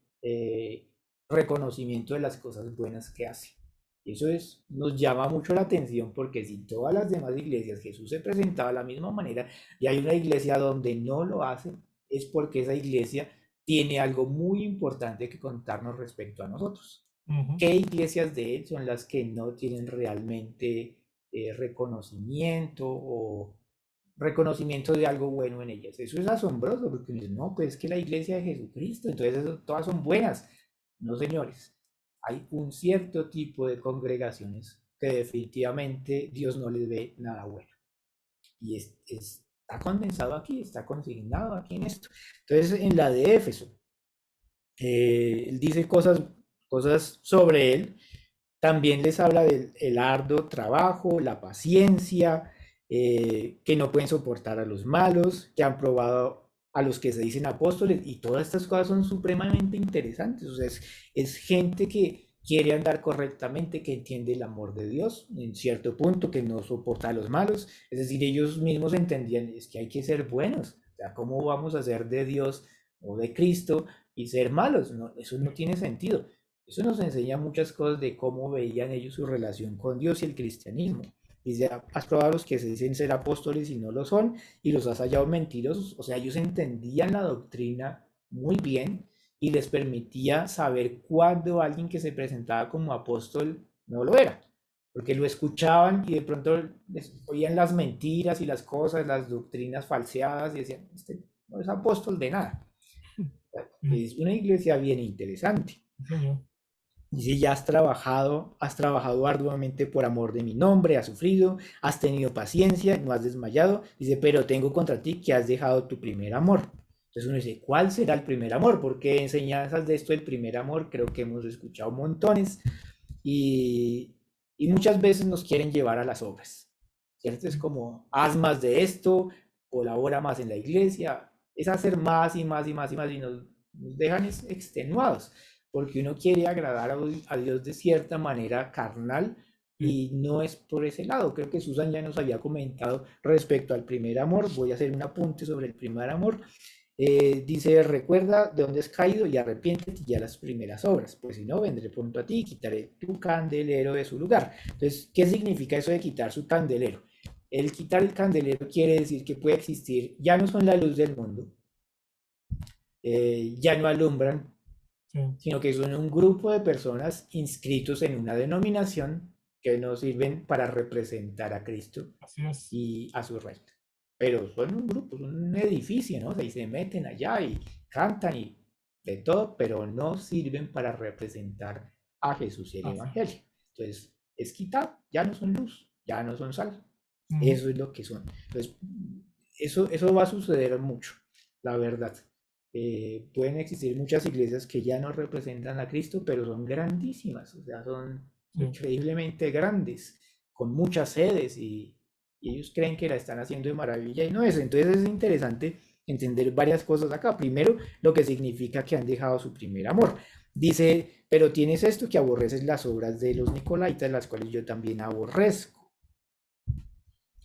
reconocimiento de las cosas buenas que hace. Y eso nos llama mucho la atención porque si todas las demás iglesias Jesús se presentaba de la misma manera y hay una iglesia donde no lo hace, es porque esa iglesia tiene algo muy importante que contarnos respecto a nosotros. ¿Qué iglesias de él son las que no tienen realmente reconocimiento o reconocimiento de algo bueno en ellas? Eso es asombroso porque no, pues es que la iglesia de Jesucristo, entonces todas son buenas. No, señores, hay un cierto tipo de congregaciones que definitivamente Dios no les ve nada bueno. Y está condensado aquí, está consignado aquí en esto. Entonces, en la de Éfeso, él dice cosas sobre él. También les habla del arduo trabajo, la paciencia, que no pueden soportar a los malos, que han probado a los que se dicen apóstoles, y todas estas cosas son supremamente interesantes. O sea, es gente que quiere andar correctamente, que entiende el amor de Dios en cierto punto, que no soporta a los malos. Es decir, ellos mismos entendían, es que hay que ser buenos O sea, ¿cómo vamos a ser de Dios o de Cristo y ser malos? No, eso no tiene sentido. Eso nos enseña muchas cosas de cómo veían ellos su relación con Dios y el cristianismo. Dice, has probado a los que se dicen ser apóstoles y no lo son, y los has hallado mentirosos. O sea, ellos entendían la doctrina muy bien y les permitía saber cuándo alguien que se presentaba como apóstol no lo era, porque lo escuchaban y de pronto les oían las mentiras y las cosas, las doctrinas falseadas y decían, este no es apóstol de nada. Sí, Es una iglesia bien interesante. señor. Y si ya has trabajado arduamente por amor de mi nombre, has sufrido, has tenido paciencia, no has desmayado. Dice, pero tengo contra ti que has dejado tu primer amor. Entonces uno dice, ¿cuál será el primer amor? Porque enseñanzas de esto del primer amor creo que hemos escuchado montones y, y muchas veces nos quieren llevar a las obras, ¿cierto? Es como, haz más de esto, colabora más en la iglesia, es hacer más y más y más y más y nos dejan extenuados, porque uno quiere agradar a Dios de cierta manera carnal Sí, y no es por ese lado. Creo que Susan ya nos había comentado respecto al primer amor, voy a hacer un apunte sobre el primer amor. Dice, recuerda de dónde has caído y arrepiéntete ya las primeras obras, pues si no, vendré pronto a ti y quitaré tu candelero de su lugar. Entonces, ¿qué significa eso de quitar su candelero? El quitar el candelero quiere decir que puede existir, ya no son la luz del mundo, ya no alumbran, sí, sino que son un grupo de personas inscritos en una denominación que nos sirven para representar a Cristo así es. y a su reino. Pero son un grupo, son un edificio, ¿no? O sea, y se meten allá y cantan y de todo, pero no sirven para representar a Jesús y el Así Evangelio. es. Entonces, es quitar, ya no son luz, ya no son sal. Ujú. Eso es lo que son. Entonces, eso va a suceder mucho, la verdad. Pueden existir muchas iglesias que ya no representan a Cristo, pero son grandísimas, o sea, son Sí, increíblemente grandes, con muchas sedes y ellos creen que la están haciendo de maravilla y no es. Entonces es interesante entender varias cosas acá. Primero, lo que significa que han dejado su primer amor. Dice, pero tienes esto que aborreces las obras de los Nicolaitas, las cuales yo también aborrezco.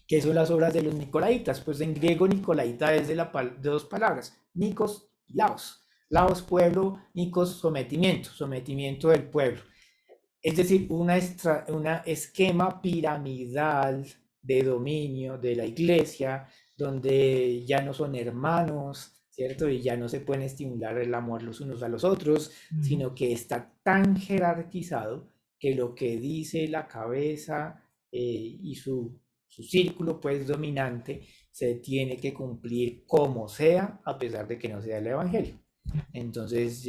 ¿Qué son las obras de los Nicolaitas? Pues en griego Nicolaita es de dos palabras, Nikos y Laos. Laos, pueblo, Nikos, sometimiento, sometimiento del pueblo. Es decir, una esquema piramidal de dominio de la iglesia, donde ya no son hermanos, ¿cierto? Y ya no se pueden estimular el amor los unos a los otros, ujú, sino que está tan jerarquizado que lo que dice la cabeza y su círculo, pues, dominante, se tiene que cumplir como sea, a pesar de que no sea el evangelio. Entonces,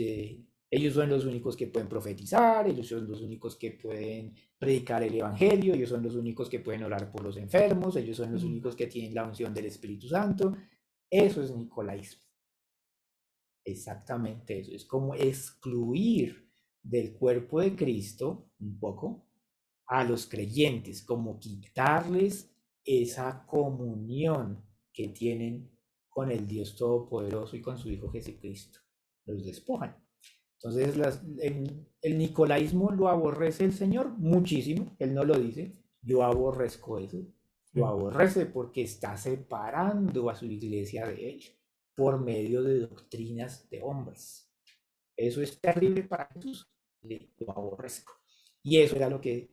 ellos son los únicos que pueden profetizar, ellos son los únicos que pueden predicar el evangelio, ellos son los únicos que pueden orar por los enfermos, ellos son los ujú. únicos que tienen la unción del Espíritu Santo. Eso es nicolaísmo. Exactamente eso. Es como excluir del cuerpo de Cristo un poco a los creyentes, como quitarles esa comunión que tienen con el Dios Todopoderoso y con su Hijo Jesucristo. Los despojan. Entonces, el nicolaísmo lo aborrece el Señor muchísimo, Él no lo dice, yo aborrezco eso, lo Sí, aborrece porque está separando a su iglesia de Él por medio de doctrinas de hombres. Eso es terrible para Jesús, lo aborrezco. Y eso era lo que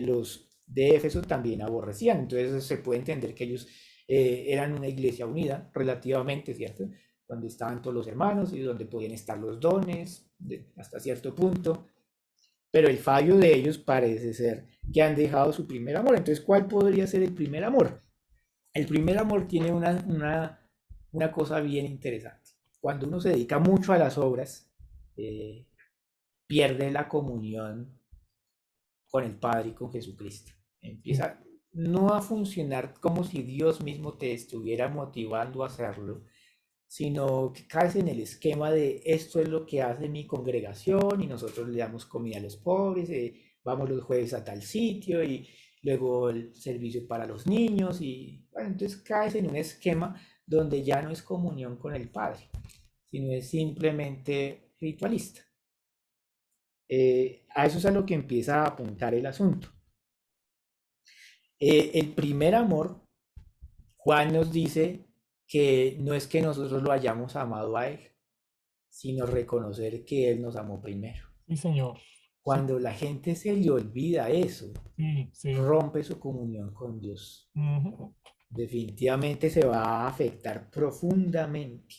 los de Éfeso también aborrecían. Entonces se puede entender que ellos eran una iglesia unida relativamente, ¿cierto? Donde estaban todos los hermanos y donde podían estar los dones hasta cierto punto. Pero el fallo de ellos parece ser que han dejado su primer amor. Entonces, ¿cuál podría ser el primer amor? El primer amor tiene una cosa bien interesante. Cuando uno se dedica mucho a las obras, eh, pierde la comunión con el Padre y con Jesucristo. sí, Empieza no a funcionar como si Dios mismo te estuviera motivando a hacerlo, sino que caes en el esquema de esto es lo que hace mi congregación y nosotros le damos comida a los pobres, vamos los jueves a tal sitio y luego el servicio para los niños y bueno, entonces caes en un esquema donde ya no es comunión con el Padre, sino es simplemente ritualista. A eso es a lo que empieza a apuntar el asunto. El primer amor, Juan nos dice que no es que nosotros lo hayamos amado a Él, sino reconocer que Él nos amó primero. Sí, Señor. Sí, Cuando la gente se le olvida eso, sí, sí. rompe su comunión con Dios. Ujú. Definitivamente se va a afectar profundamente.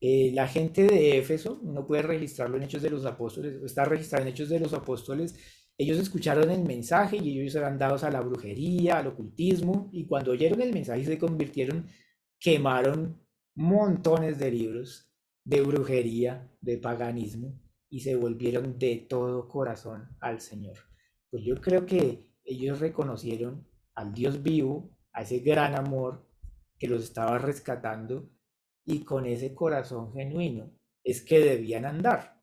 La gente de Éfeso, no puede registrarlo en Hechos de los Apóstoles, está registrado en Hechos de los Apóstoles. Ellos escucharon el mensaje y ellos eran dados a la brujería, al ocultismo, y cuando oyeron el mensaje se convirtieron, quemaron montones de libros de brujería, de paganismo, y se volvieron de todo corazón al Señor. Pues yo creo que ellos reconocieron al Dios vivo, a ese gran amor que los estaba rescatando, y con ese corazón genuino es que debían andar,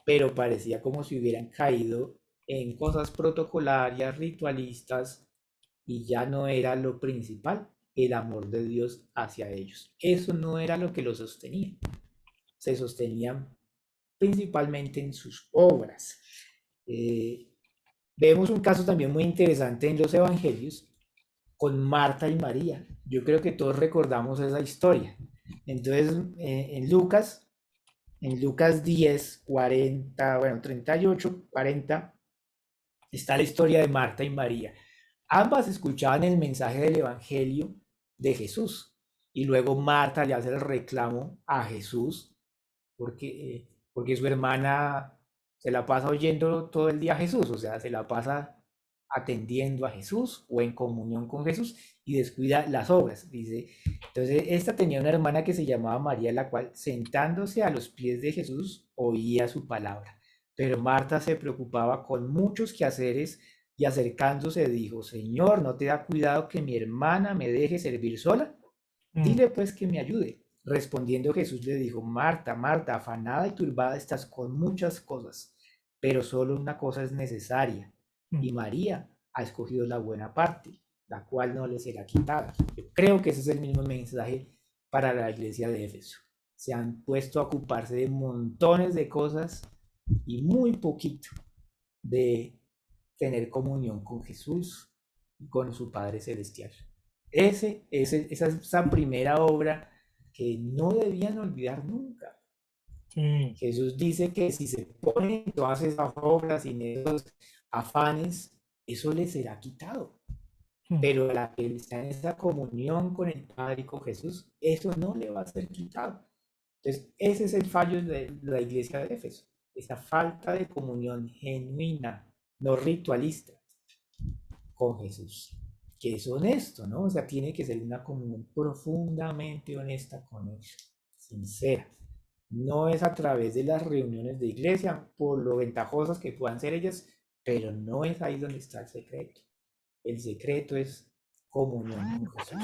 pero parecía como si hubieran caído en cosas protocolarias, ritualistas, y ya no era lo principal, el amor de Dios hacia ellos. Eso no era lo que los sostenía. Se sostenían principalmente en sus obras. Eh, Vemos un caso también muy interesante en los evangelios con Marta y María. Yo creo que todos recordamos esa historia. Entonces, en Lucas 10, 40, bueno, 38, 40, está la historia de Marta y María. Ambas escuchaban el mensaje del Evangelio de Jesús y luego Marta le hace el reclamo a Jesús porque su hermana se la pasa oyendo todo el día a Jesús, o sea, se la pasa atendiendo a Jesús o en comunión con Jesús y descuida las obras, dice. Entonces, esta tenía una hermana que se llamaba María, la cual sentándose a los pies de Jesús oía su palabra. Pero Marta se preocupaba con muchos quehaceres y acercándose dijo, Señor, ¿no te da cuidado que mi hermana me deje servir sola? Mm, Dile pues que me ayude. Respondiendo Jesús le dijo, Marta, Marta, afanada y turbada estás con muchas cosas, pero solo una cosa es necesaria. mm. Y María ha escogido la buena parte, la cual no le será quitada. Yo creo que ese es el mismo mensaje para la iglesia de Éfeso. Se han puesto a ocuparse de montones de cosas y muy poquito de tener comunión con Jesús y con su Padre Celestial. Esa es esa primera obra que no debían olvidar nunca. Sí. Jesús dice que si se ponen todas esas obras y en esos afanes, eso les será quitado. Mm, Pero a la que está en esa comunión con el Padre y con Jesús, eso no le va a ser quitado. Entonces, ese es el fallo de la iglesia de Éfeso, esa falta de comunión genuina, no ritualista, con Jesús, que es honesto, ¿no? O sea, tiene que ser una comunión profundamente honesta con Él, sincera. No es a través de las reuniones de iglesia, por lo ventajosas que puedan ser ellas, pero no es ahí donde está el secreto. El secreto es comunión con Jesús,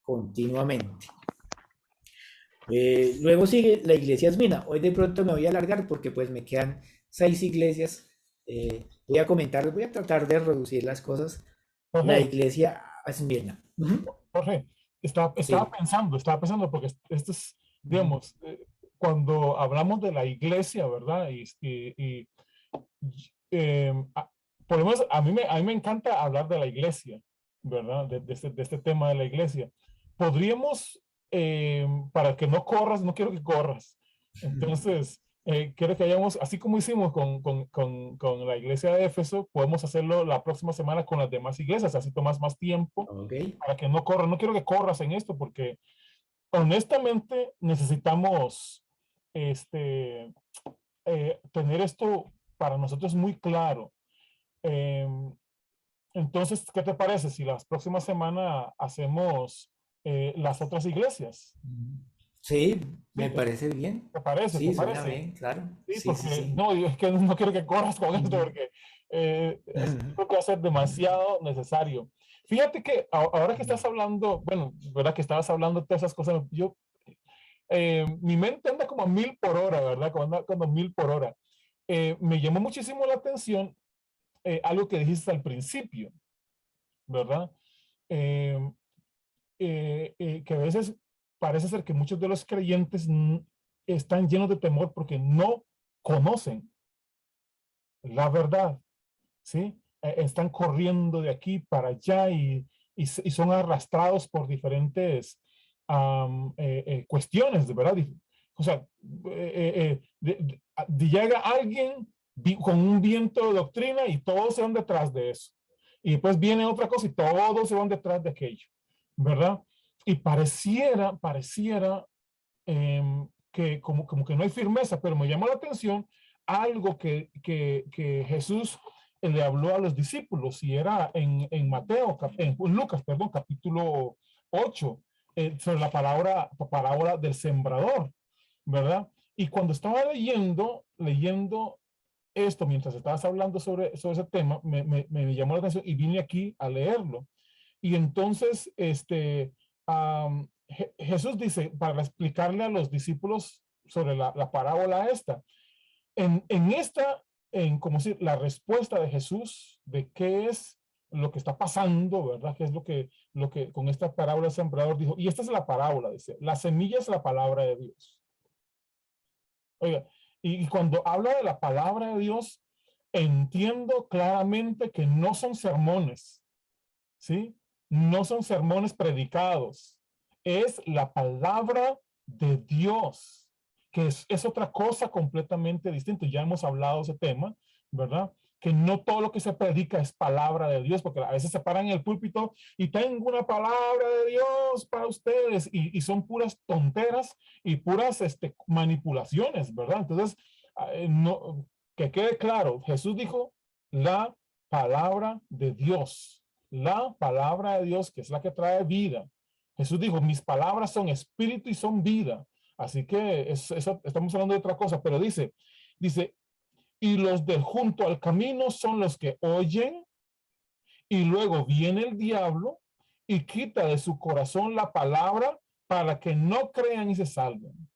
continuamente. Luego sigue la iglesia Esmina. Hoy de pronto me voy a alargar porque pues me quedan 6 iglesias. Voy a comentar, voy a tratar de reducir las cosas. La Jorge, iglesia Esmirna. Ujú. Jorge, Sí. estaba pensando, porque esto es, Ujú. digamos, cuando hablamos de la iglesia, ¿verdad? Eh, a- por lo menos a mí me encanta hablar de la iglesia, ¿verdad? De este tema de la iglesia. Podríamos, para que no corras, no quiero que corras. Entonces, quiero que hayamos, así como hicimos con la iglesia de Éfeso, podemos hacerlo la próxima semana con las demás iglesias, así tomas más tiempo Ok. para que no corras. No quiero que corras en esto porque honestamente necesitamos este, tener esto para nosotros muy claro. Em, entonces, ¿qué te parece si la próxima semana hacemos las otras iglesias? Sí, me Sí, parece bien. ¿te parece? ¿Te Sí, suena parece? bien, claro. Sí, Sí, sí, porque sí. no, es que no quiero que corras con esto porque creo que va a ser demasiado necesario. Fíjate que ahora que estás hablando, bueno, verdad que estabas hablando de todas esas cosas, mi mente anda como a 1000 por hora, ¿verdad? Como anda como a 1000 por hora. Me llamó muchísimo la atención algo que dijiste al principio, ¿verdad? Eh, que a veces parece ser que muchos de los creyentes están llenos de temor porque no conocen la verdad, ¿sí? Están corriendo de aquí para allá y son arrastrados por diferentes cuestiones, de verdad. O sea, llega alguien con un viento de doctrina y todos se van detrás de eso. Y después viene otra cosa y todos se van detrás de aquello, ¿verdad? Y pareciera que como que no hay firmeza, pero me llamó la atención algo que Jesús le habló a los discípulos y era en Mateo, en Lucas, perdón, capítulo 8, sobre la parábola del sembrador, ¿verdad? Y cuando estaba leyendo esto, mientras estabas hablando sobre ese tema, me llamó la atención y vine aquí a leerlo. Y entonces, Jesús dice, para explicarle a los discípulos sobre la parábola esta, en esta, como decir, la respuesta de Jesús de qué es lo que está pasando, ¿verdad? ¿Qué es lo que con esta parábola el sembrador dijo? Y esta es la parábola, dice, la semilla es la palabra de Dios. Oiga, y cuando habla de la palabra de Dios, entiendo claramente que no son sermones, ¿sí? No son sermones predicados. Es la palabra de Dios, que es otra cosa completamente distinta. Ya hemos hablado de ese tema, ¿verdad? Que no todo lo que se predica es palabra de Dios, porque a veces se paran en el púlpito y tengo una palabra de Dios para ustedes y son puras tonteras y puras manipulaciones, ¿verdad? Entonces, no, que quede claro, Jesús dijo la palabra de Dios, la palabra de Dios, que es la que trae vida. Jesús dijo, mis palabras son espíritu y son vida. Así que estamos hablando de otra cosa, pero dice, y los de junto al camino son los que oyen, y luego viene el diablo y quita de su corazón la palabra para que no crean y se salven.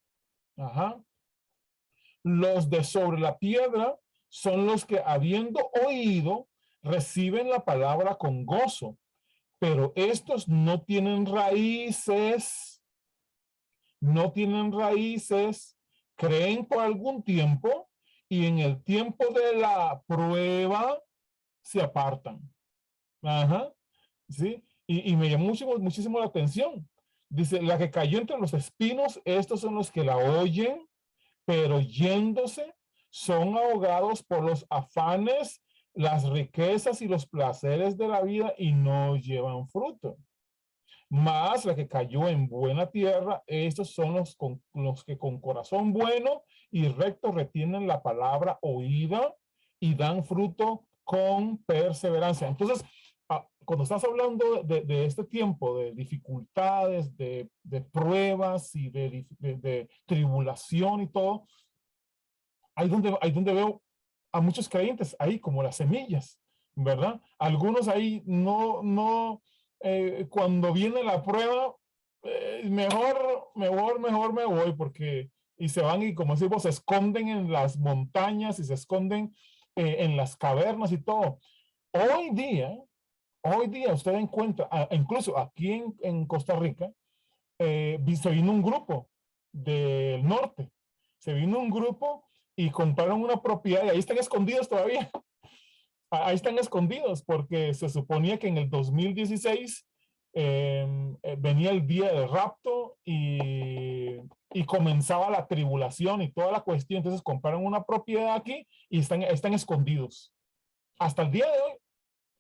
Ajá. Los de sobre la piedra son los que, habiendo oído, reciben la palabra con gozo, pero estos no tienen raíces, creen por algún tiempo y en el tiempo de la prueba se apartan. Ajá, ¿sí? Y me llamó muchísimo la atención. Dice, la que cayó entre los espinos, estos son los que la oyen, pero yéndose son ahogados por los afanes, las riquezas y los placeres de la vida y no llevan fruto. Más la que cayó en buena tierra, estos son los que con corazón bueno y recto retienen la palabra oída y dan fruto con perseverancia. Entonces, cuando estás hablando de este tiempo de dificultades, de pruebas y de tribulación y todo, ahí donde veo a muchos creyentes ahí como las semillas, ¿verdad? Algunos ahí cuando viene la prueba, mejor me voy porque, y se van y como decimos, se esconden en las montañas y se esconden en las cavernas y todo. Hoy día usted encuentra, incluso aquí en Costa Rica, se vino un grupo del norte, se vino un grupo y compraron una propiedad y ahí están escondidos todavía. Ahí están escondidos porque se suponía que en el 2016 venía el día del rapto y comenzaba la tribulación y toda la cuestión. Entonces compraron una propiedad aquí y están escondidos. Hasta el día de hoy,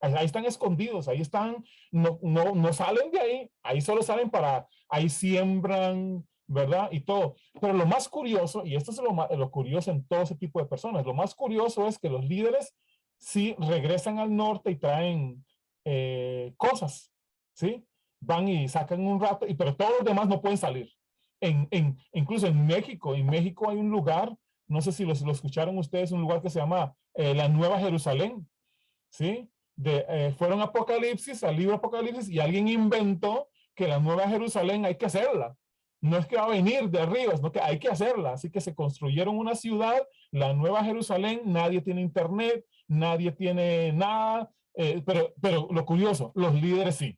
ahí están escondidos, ahí están, no salen de ahí, ahí solo salen ahí siembran, ¿verdad? Y todo. Pero lo más curioso, y esto es lo curioso en todo ese tipo de personas, lo más curioso es que los líderes sí regresan al norte y traen cosas, ¿sí? Van y sacan un rato, pero todos los demás no pueden salir. Incluso en México hay un lugar, no sé si lo escucharon ustedes, un lugar que se llama la Nueva Jerusalén, ¿sí? Fueron Apocalipsis, al libro Apocalipsis, y alguien inventó que la Nueva Jerusalén hay que hacerla. No es que va a venir de arriba, sino que hay que hacerla. Así que se construyeron una ciudad, la Nueva Jerusalén, nadie tiene internet, nadie tiene nada, pero lo curioso, los líderes sí.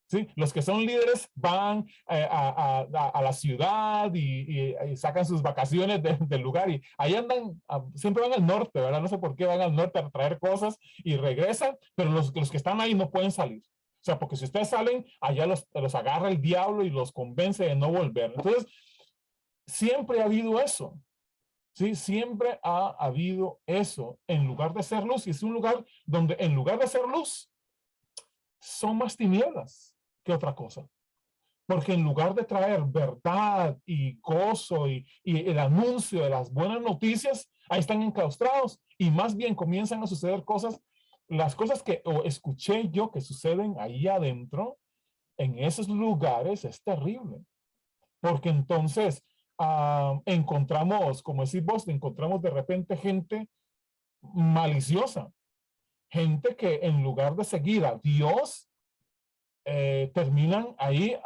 ¿Sí? Los que son líderes van a la ciudad y sacan sus vacaciones del lugar y ahí andan, siempre van al norte, ¿verdad? No sé por qué van al norte a traer cosas y regresan, pero los que están ahí no pueden salir. sea, porque si ustedes salen, allá los agarra el diablo y los convence de no volver. Entonces, siempre ha habido eso. Sí, siempre ha habido eso en lugar de ser luz. Y es un lugar donde en lugar de ser luz, son más tinieblas que otra cosa. Porque en lugar de traer verdad y gozo y el anuncio de las buenas noticias, ahí están enclaustrados y más bien comienzan a suceder cosas, las cosas que escuché yo que suceden ahí adentro, en esos lugares, es terrible. Porque entonces encontramos, como decís vos, encontramos de repente gente maliciosa, gente que en lugar de seguir a Dios, terminan ahí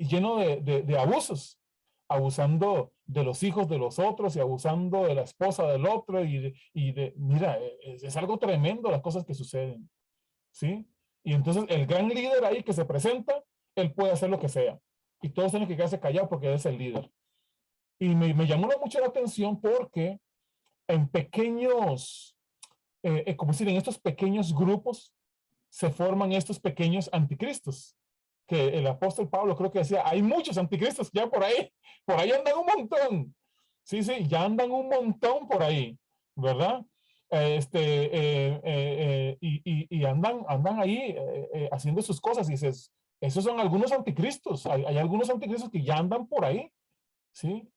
lleno de abusos, abusando de los hijos de los otros y abusando de la esposa del otro mira, es algo tremendo las cosas que suceden, ¿sí? Y entonces el gran líder ahí que se presenta, él puede hacer lo que sea y todos tienen que quedarse callados porque él es el líder. Y me llamó mucho la atención porque en pequeños, como decir, en estos pequeños grupos se forman estos pequeños anticristos, que el apóstol Pablo creo que decía, hay muchos anticristos ya por ahí andan un montón, sí, sí, ya andan un montón por ahí, ¿verdad? Y andan ahí haciendo sus cosas y dices, esos son algunos anticristos, hay algunos anticristos que ya andan por ahí, ¿sí?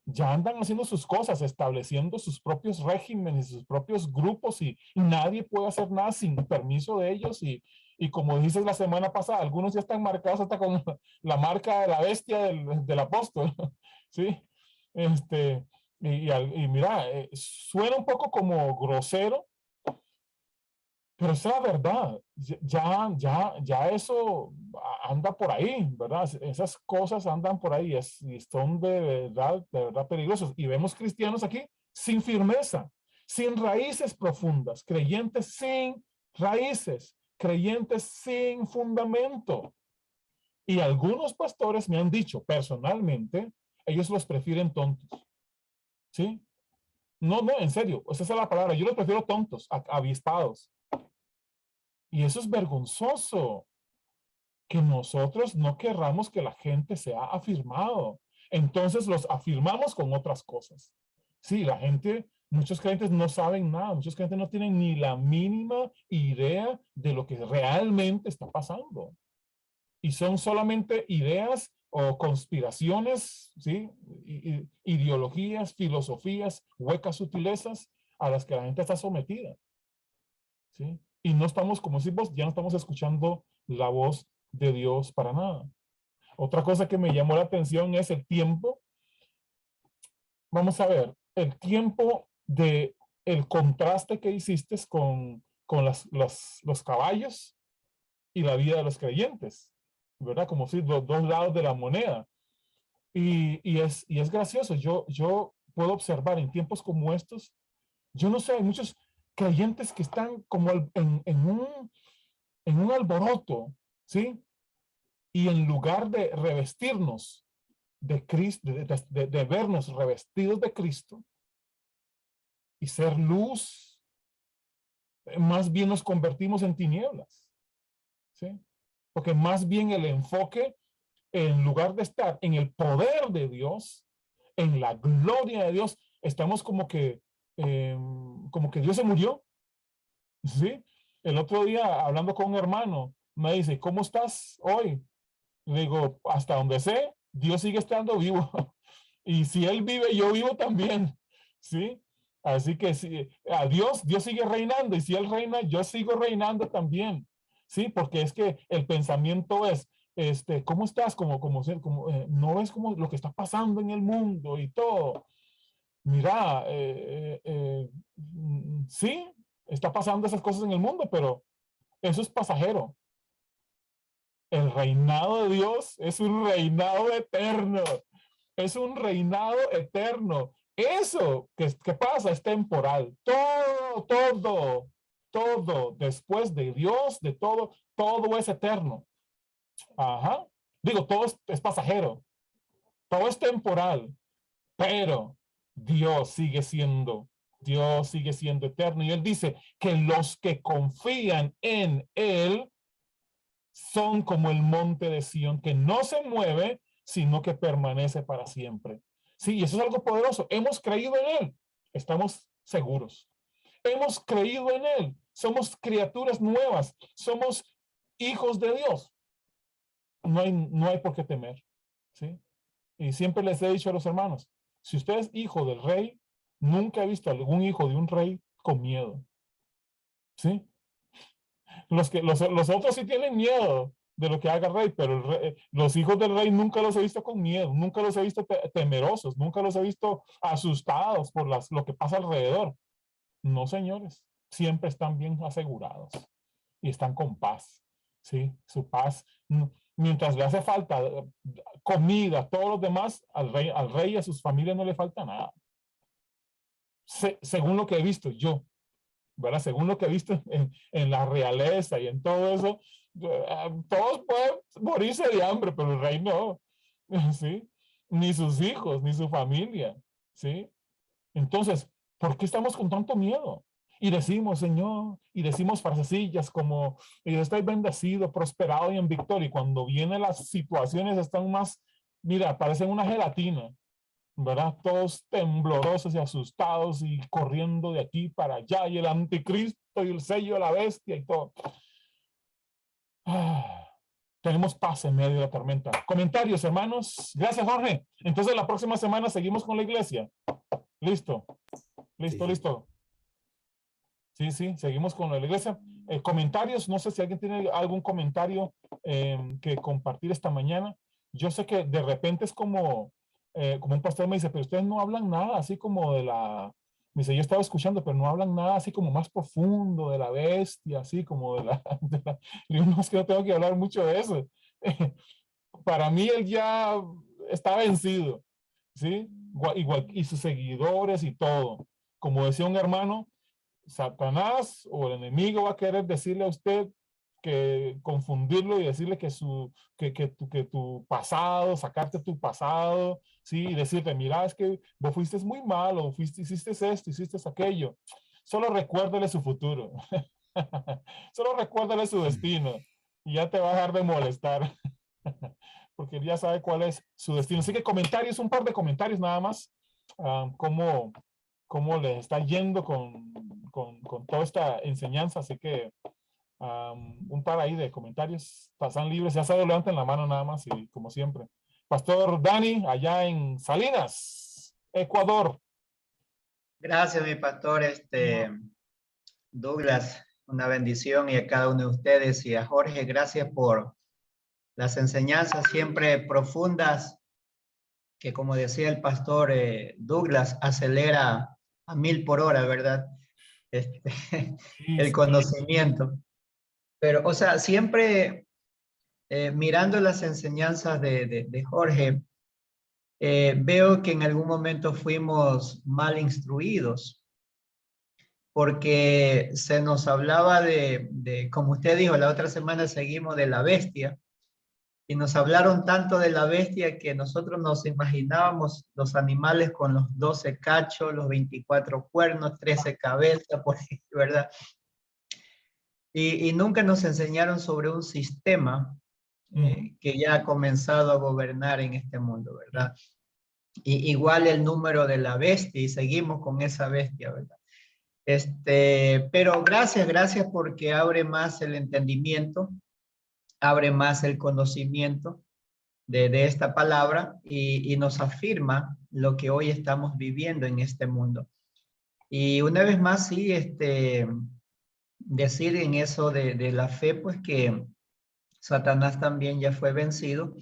Ya andan haciendo sus cosas, estableciendo sus propios regímenes, sus propios grupos y nadie puede hacer nada sin permiso de ellos y como dices la semana pasada, algunos ya están marcados hasta con la marca de la bestia del apóstol, ¿sí? Este, y mira, suena un poco como grosero, pero es la verdad, ya eso anda por ahí, ¿verdad? Esas cosas andan por ahí y son de verdad peligrosos. Y vemos cristianos aquí sin firmeza, sin raíces profundas, creyentes sin raíces, creyentes sin fundamento. Y algunos pastores me han dicho personalmente, ellos los prefieren tontos, ¿sí? No, no, en serio, esa es la palabra, yo los prefiero tontos, avispados. Y eso es vergonzoso, que nosotros no querramos que la gente sea afirmado. Entonces los afirmamos con otras cosas. Sí, la gente, muchos creyentes no saben nada, muchos creyentes no tienen ni la mínima idea de lo que realmente está pasando. Y son solamente ideas o conspiraciones, ¿sí? Ideologías, filosofías, huecas sutilezas a las que la gente está sometida. ¿Sí? Y no estamos, como decimos, ya no estamos escuchando la voz de Dios para nada. Otra cosa que me llamó la atención es el tiempo. Vamos a ver, el tiempo de el contraste que hiciste con los caballos y la vida de los creyentes, ¿verdad? Como si los dos lados de la moneda. Y es gracioso. Yo puedo observar en tiempos como estos, yo no sé, hay muchos creyentes que están como en un alboroto, ¿sí? Y en lugar de revestirnos de Cristo, de vernos revestidos de Cristo y ser luz, más bien nos convertimos en tinieblas, ¿sí? Porque más bien el enfoque, en lugar de estar en el poder de Dios, en la gloria de Dios, estamos como que Dios se murió, ¿sí? El otro día, hablando con un hermano, me dice, ¿cómo estás hoy? Le digo, hasta donde sé, Dios sigue estando vivo. Y si Él vive, yo vivo también. ¿Sí? Así que si, a Dios sigue reinando. Y si Él reina, yo sigo reinando también. ¿Sí? Porque es que el pensamiento es, ¿cómo estás? No ves como lo que está pasando en el mundo y todo. Mira, sí, está pasando esas cosas en el mundo, pero eso es pasajero. El reinado de Dios es un reinado eterno. Es un reinado eterno. Eso que pasa es temporal. Todo después de Dios, de todo es eterno. Ajá. Digo, todo es pasajero. Todo es temporal. Pero Dios sigue siendo eterno. Y Él dice que los que confían en Él son como el monte de Sión, que no se mueve, sino que permanece para siempre. Sí, y eso es algo poderoso. Hemos creído en Él, estamos seguros. Hemos creído en Él, somos criaturas nuevas, somos hijos de Dios. No hay por qué temer, ¿sí? Y siempre les he dicho a los hermanos, si usted es hijo del rey, nunca he visto a algún hijo de un rey con miedo, ¿sí? Los otros sí tienen miedo de lo que haga el rey, pero los hijos del rey nunca los he visto con miedo, nunca los he visto temerosos, nunca los he visto asustados por lo que pasa alrededor. No, señores, siempre están bien asegurados y están con paz, ¿sí? Su paz, mientras le hace falta comida, todos los demás, al rey y a sus familias no le falta nada. Según lo que he visto yo, ¿verdad? Según lo que he visto en la realeza y en todo eso, todos pueden morirse de hambre, pero el rey no, ¿sí? Ni sus hijos, ni su familia, ¿sí? Entonces, ¿por qué estamos con tanto miedo? Y decimos, Señor, y decimos frasecillas como, yo estoy bendecido, prosperado y en victoria. Y cuando vienen las situaciones están más, mira, parecen una gelatina, ¿verdad? Todos temblorosos y asustados y corriendo de aquí para allá, y el anticristo y el sello de la bestia y todo. Ah, tenemos paz en medio de la tormenta. Comentarios, hermanos. Gracias, Jorge. Entonces, la próxima semana seguimos con la iglesia. Listo, listo, Sí. listo. Sí, sí, seguimos con la iglesia. Comentarios, no sé si alguien tiene algún comentario que compartir esta mañana. Yo sé que de repente es como un pastor me dice, pero ustedes no hablan nada así como me dice, yo estaba escuchando, pero no hablan nada así como más profundo de la bestia, así como Yo no, es que no tengo que hablar mucho de eso. Para mí él ya está vencido, ¿sí? Igual, y sus seguidores y todo. Como decía un hermano, Satanás o el enemigo va a querer decirle a usted que confundirlo y decirle que tu pasado, sacarte tu pasado, sí, y decirte, mira, es que vos fuiste muy malo, hiciste esto, hiciste aquello. Solo recuérdale su futuro. Solo recuérdale su destino y ya te va a dejar de molestar. Porque él ya sabe cuál es su destino. Así que comentarios, un par de comentarios nada más. Cómo les está yendo con toda esta enseñanza. Así que un par ahí de comentarios. Pasan libres. Ya saben, levanten la mano nada más y como siempre. Pastor Dani, allá en Salinas, Ecuador. Gracias, mi pastor, Douglas, una bendición, y a cada uno de ustedes, y a Jorge, gracias por las enseñanzas siempre profundas, que como decía el pastor Douglas, acelera a 1000 por hora, ¿verdad? Sí, El sí. conocimiento. Pero, o sea, siempre mirando las enseñanzas de Jorge, veo que en algún momento fuimos mal instruidos, porque se nos hablaba como usted dijo, la otra semana seguimos de la bestia, y nos hablaron tanto de la bestia que nosotros nos imaginábamos los animales con los 12 cachos, los 24 cuernos, 13 cabezas, por ahí, ¿verdad? Y nunca nos enseñaron sobre un sistema que ya ha comenzado a gobernar en este mundo, ¿verdad? Y igual el número de la bestia, y seguimos con esa bestia, ¿verdad? Pero gracias porque abre más el entendimiento, abre más el conocimiento de esta palabra, y nos afirma lo que hoy estamos viviendo en este mundo. Y una vez más, sí, decir en eso de la fe, pues que Satanás también ya fue vencido.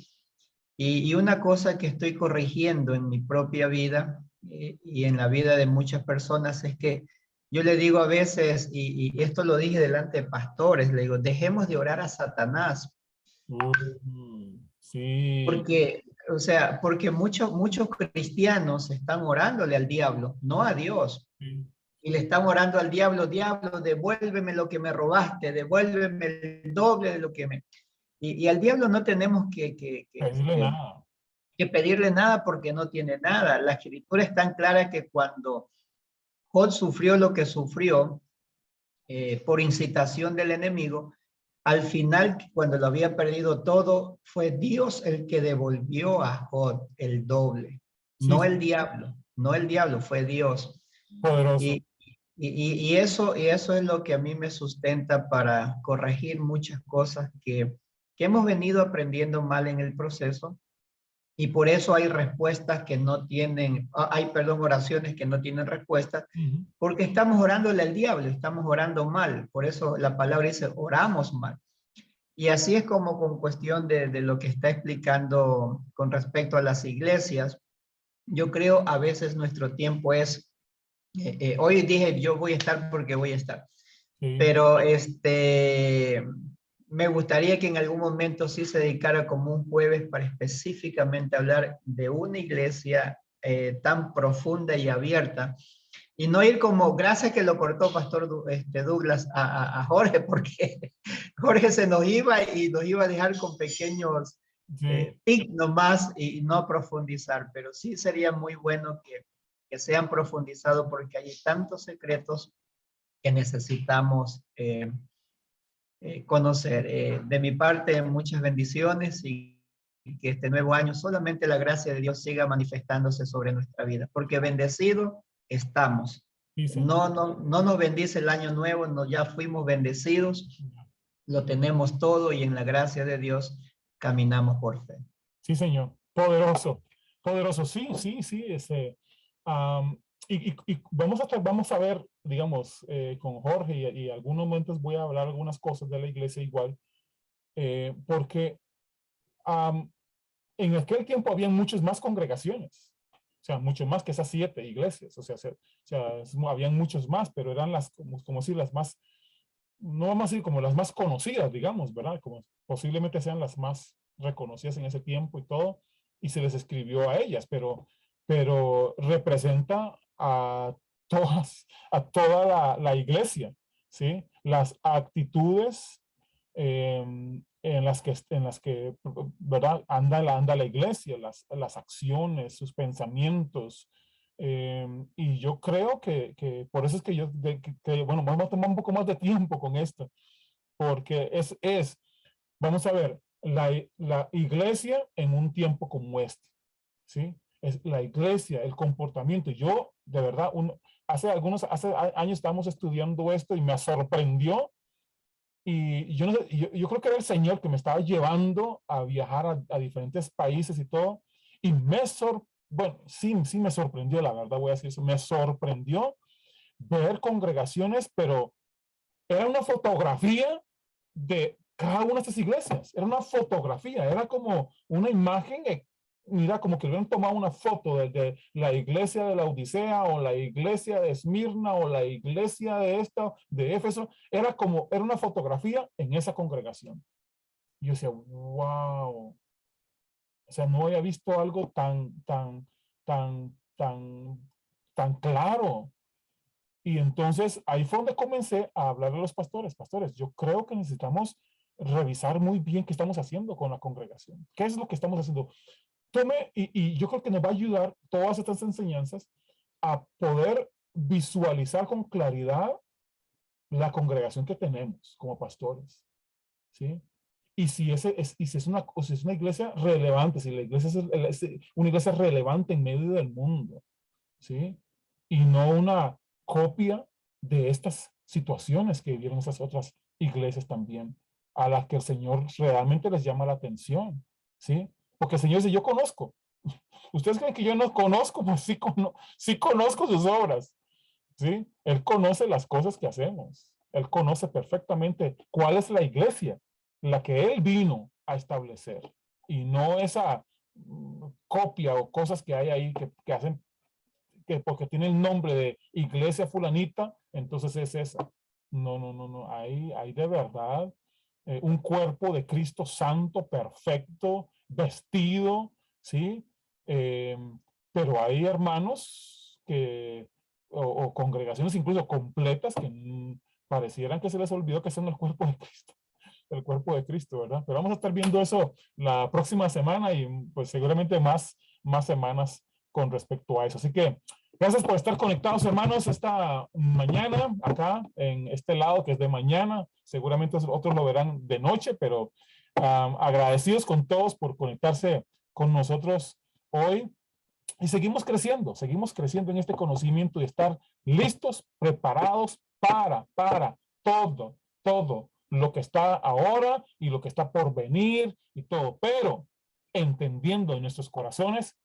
Y una cosa que estoy corrigiendo en mi propia vida y en la vida de muchas personas es que yo le digo a veces, y esto lo dije delante de pastores, le digo, dejemos de orar a Satanás. Sí. Porque, o sea, porque muchos cristianos están orándole al diablo, no a Dios. Sí. Y le están orando al diablo, diablo, devuélveme lo que me robaste, devuélveme el doble de lo que me... Y al diablo no tenemos Pedirle nada. que pedirle nada, porque no tiene nada. La escritura es tan clara que cuando Job sufrió lo que sufrió por incitación del enemigo, al final, cuando lo había perdido todo, fue Dios el que devolvió a Job el doble. Sí, No el diablo, no el diablo, fue Dios. poderoso. Y eso es lo que a mí me sustenta para corregir muchas cosas que hemos venido aprendiendo mal en el proceso. Y por eso hay respuestas que no tienen, perdón, oraciones que no tienen respuesta, Ujú. porque estamos orándole al diablo, estamos orando mal. Por eso la palabra dice, oramos mal. Y así es como con cuestión de lo que está explicando con respecto a las iglesias. Yo creo a veces nuestro tiempo es, hoy dije yo voy a estar porque voy a estar, Sí, pero me gustaría que en algún momento sí se dedicara como un jueves para específicamente hablar de una iglesia tan profunda y abierta y no ir como, gracias que lo cortó Pastor Douglas a Jorge, porque Jorge se nos iba y nos iba a dejar con pequeños sí, tips nomás y no profundizar, pero sí sería muy bueno que sean profundizados porque hay tantos secretos que necesitamos conocer. De mi parte, muchas bendiciones y que este nuevo año solamente la gracia de Dios siga manifestándose sobre nuestra vida, porque bendecido estamos. sí, Señor. No nos bendice el año nuevo, no, ya fuimos bendecidos, lo tenemos todo y en la gracia de Dios caminamos por fe. Sí, Señor. Poderoso. Poderoso. Sí, sí, sí. Am, y vamos a ver, digamos, con Jorge y algunos momentos voy a hablar algunas cosas de la iglesia igual, porque am, en aquel tiempo había muchas más congregaciones. O sea, mucho más que esas 7 iglesias. Habían muchos más, pero eran como decir, las más, no vamos a decir como las más conocidas, digamos, ¿verdad? Como posiblemente sean las más reconocidas en ese tiempo y todo, y se les escribió a ellas, pero representa a toda la iglesia, ¿sí? Las actitudes en las que, ¿verdad? Anda la iglesia, las acciones, sus pensamientos. Y yo creo que por eso es que bueno, vamos a tomar un poco más de tiempo con esto, porque vamos a ver, la iglesia en un tiempo como este, ¿sí? Es la iglesia, el comportamiento. Yo, de verdad, hace años estábamos estudiando esto y me sorprendió y yo, no sé, yo creo que era el Señor que me estaba llevando a viajar a diferentes países y todo. Y bueno, sí me sorprendió, la verdad, voy a decir eso. Me sorprendió ver congregaciones, pero era una fotografía de cada una de estas iglesias. Era una fotografía, era como una imagen, mira, como que hubieran tomado una foto de la iglesia de la Odisea o la iglesia de Esmirna o la iglesia de Éfeso. Era una fotografía en esa congregación. Y yo decía, wow. O sea, no había visto algo tan claro. Y entonces ahí fue donde comencé a hablarle a los pastores. Pastores, yo creo que necesitamos revisar muy bien qué estamos haciendo con la congregación. ¿Qué es lo que estamos haciendo? Y yo creo que nos va a ayudar todas estas enseñanzas a poder visualizar con claridad la congregación que tenemos como pastores, ¿sí? Y si es una iglesia relevante, si la iglesia es una iglesia relevante en medio del mundo, ¿sí? Y no una copia de estas situaciones que vivieron esas otras iglesias también, a las que el Señor realmente les llama la atención, ¿sí? Porque el Señor dice, yo conozco. ¿Ustedes creen que yo no conozco? Pues sí conozco sus obras, ¿sí? Él conoce las cosas que hacemos. Él conoce perfectamente cuál es la iglesia, la que Él vino a establecer. Y no esa copia o cosas que hay ahí que hacen que porque tiene el nombre de iglesia fulanita, entonces es esa. No, no, no, no. Hay de verdad un cuerpo de Cristo santo, perfecto, vestido, ¿sí? Eh, pero hay hermanos o congregaciones incluso completas que parecieran que se les olvidó que son el cuerpo de Cristo. El cuerpo de Cristo, ¿verdad? Pero vamos a estar viendo eso la próxima semana y pues seguramente más semanas con respecto a eso. Así que Gracias por estar conectados, hermanos, esta mañana acá en este lado que es de mañana. Seguramente otros lo verán de noche, pero agradecidos con todos por conectarse con nosotros hoy. Y seguimos creciendo en este conocimiento y estar listos, preparados para todo lo que está ahora y lo que está por venir y todo, pero entendiendo en nuestros corazones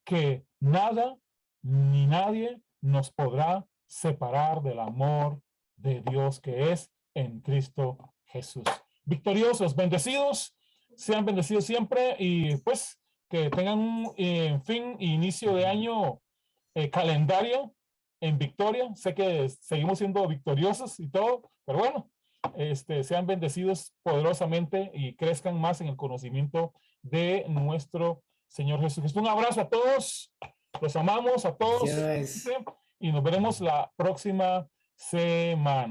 que nada ni nadie nos podrá separar del amor de Dios que es en Cristo Jesús. Victoriosos, bendecidos, sean bendecidos siempre y pues que tengan un fin e inicio de año calendario en victoria. Sé que seguimos siendo victoriosos y todo, pero bueno, sean bendecidos poderosamente y crezcan más en el conocimiento de nuestro Señor Jesucristo. Un abrazo a todos, los amamos a todos Yes. y nos veremos la próxima semana.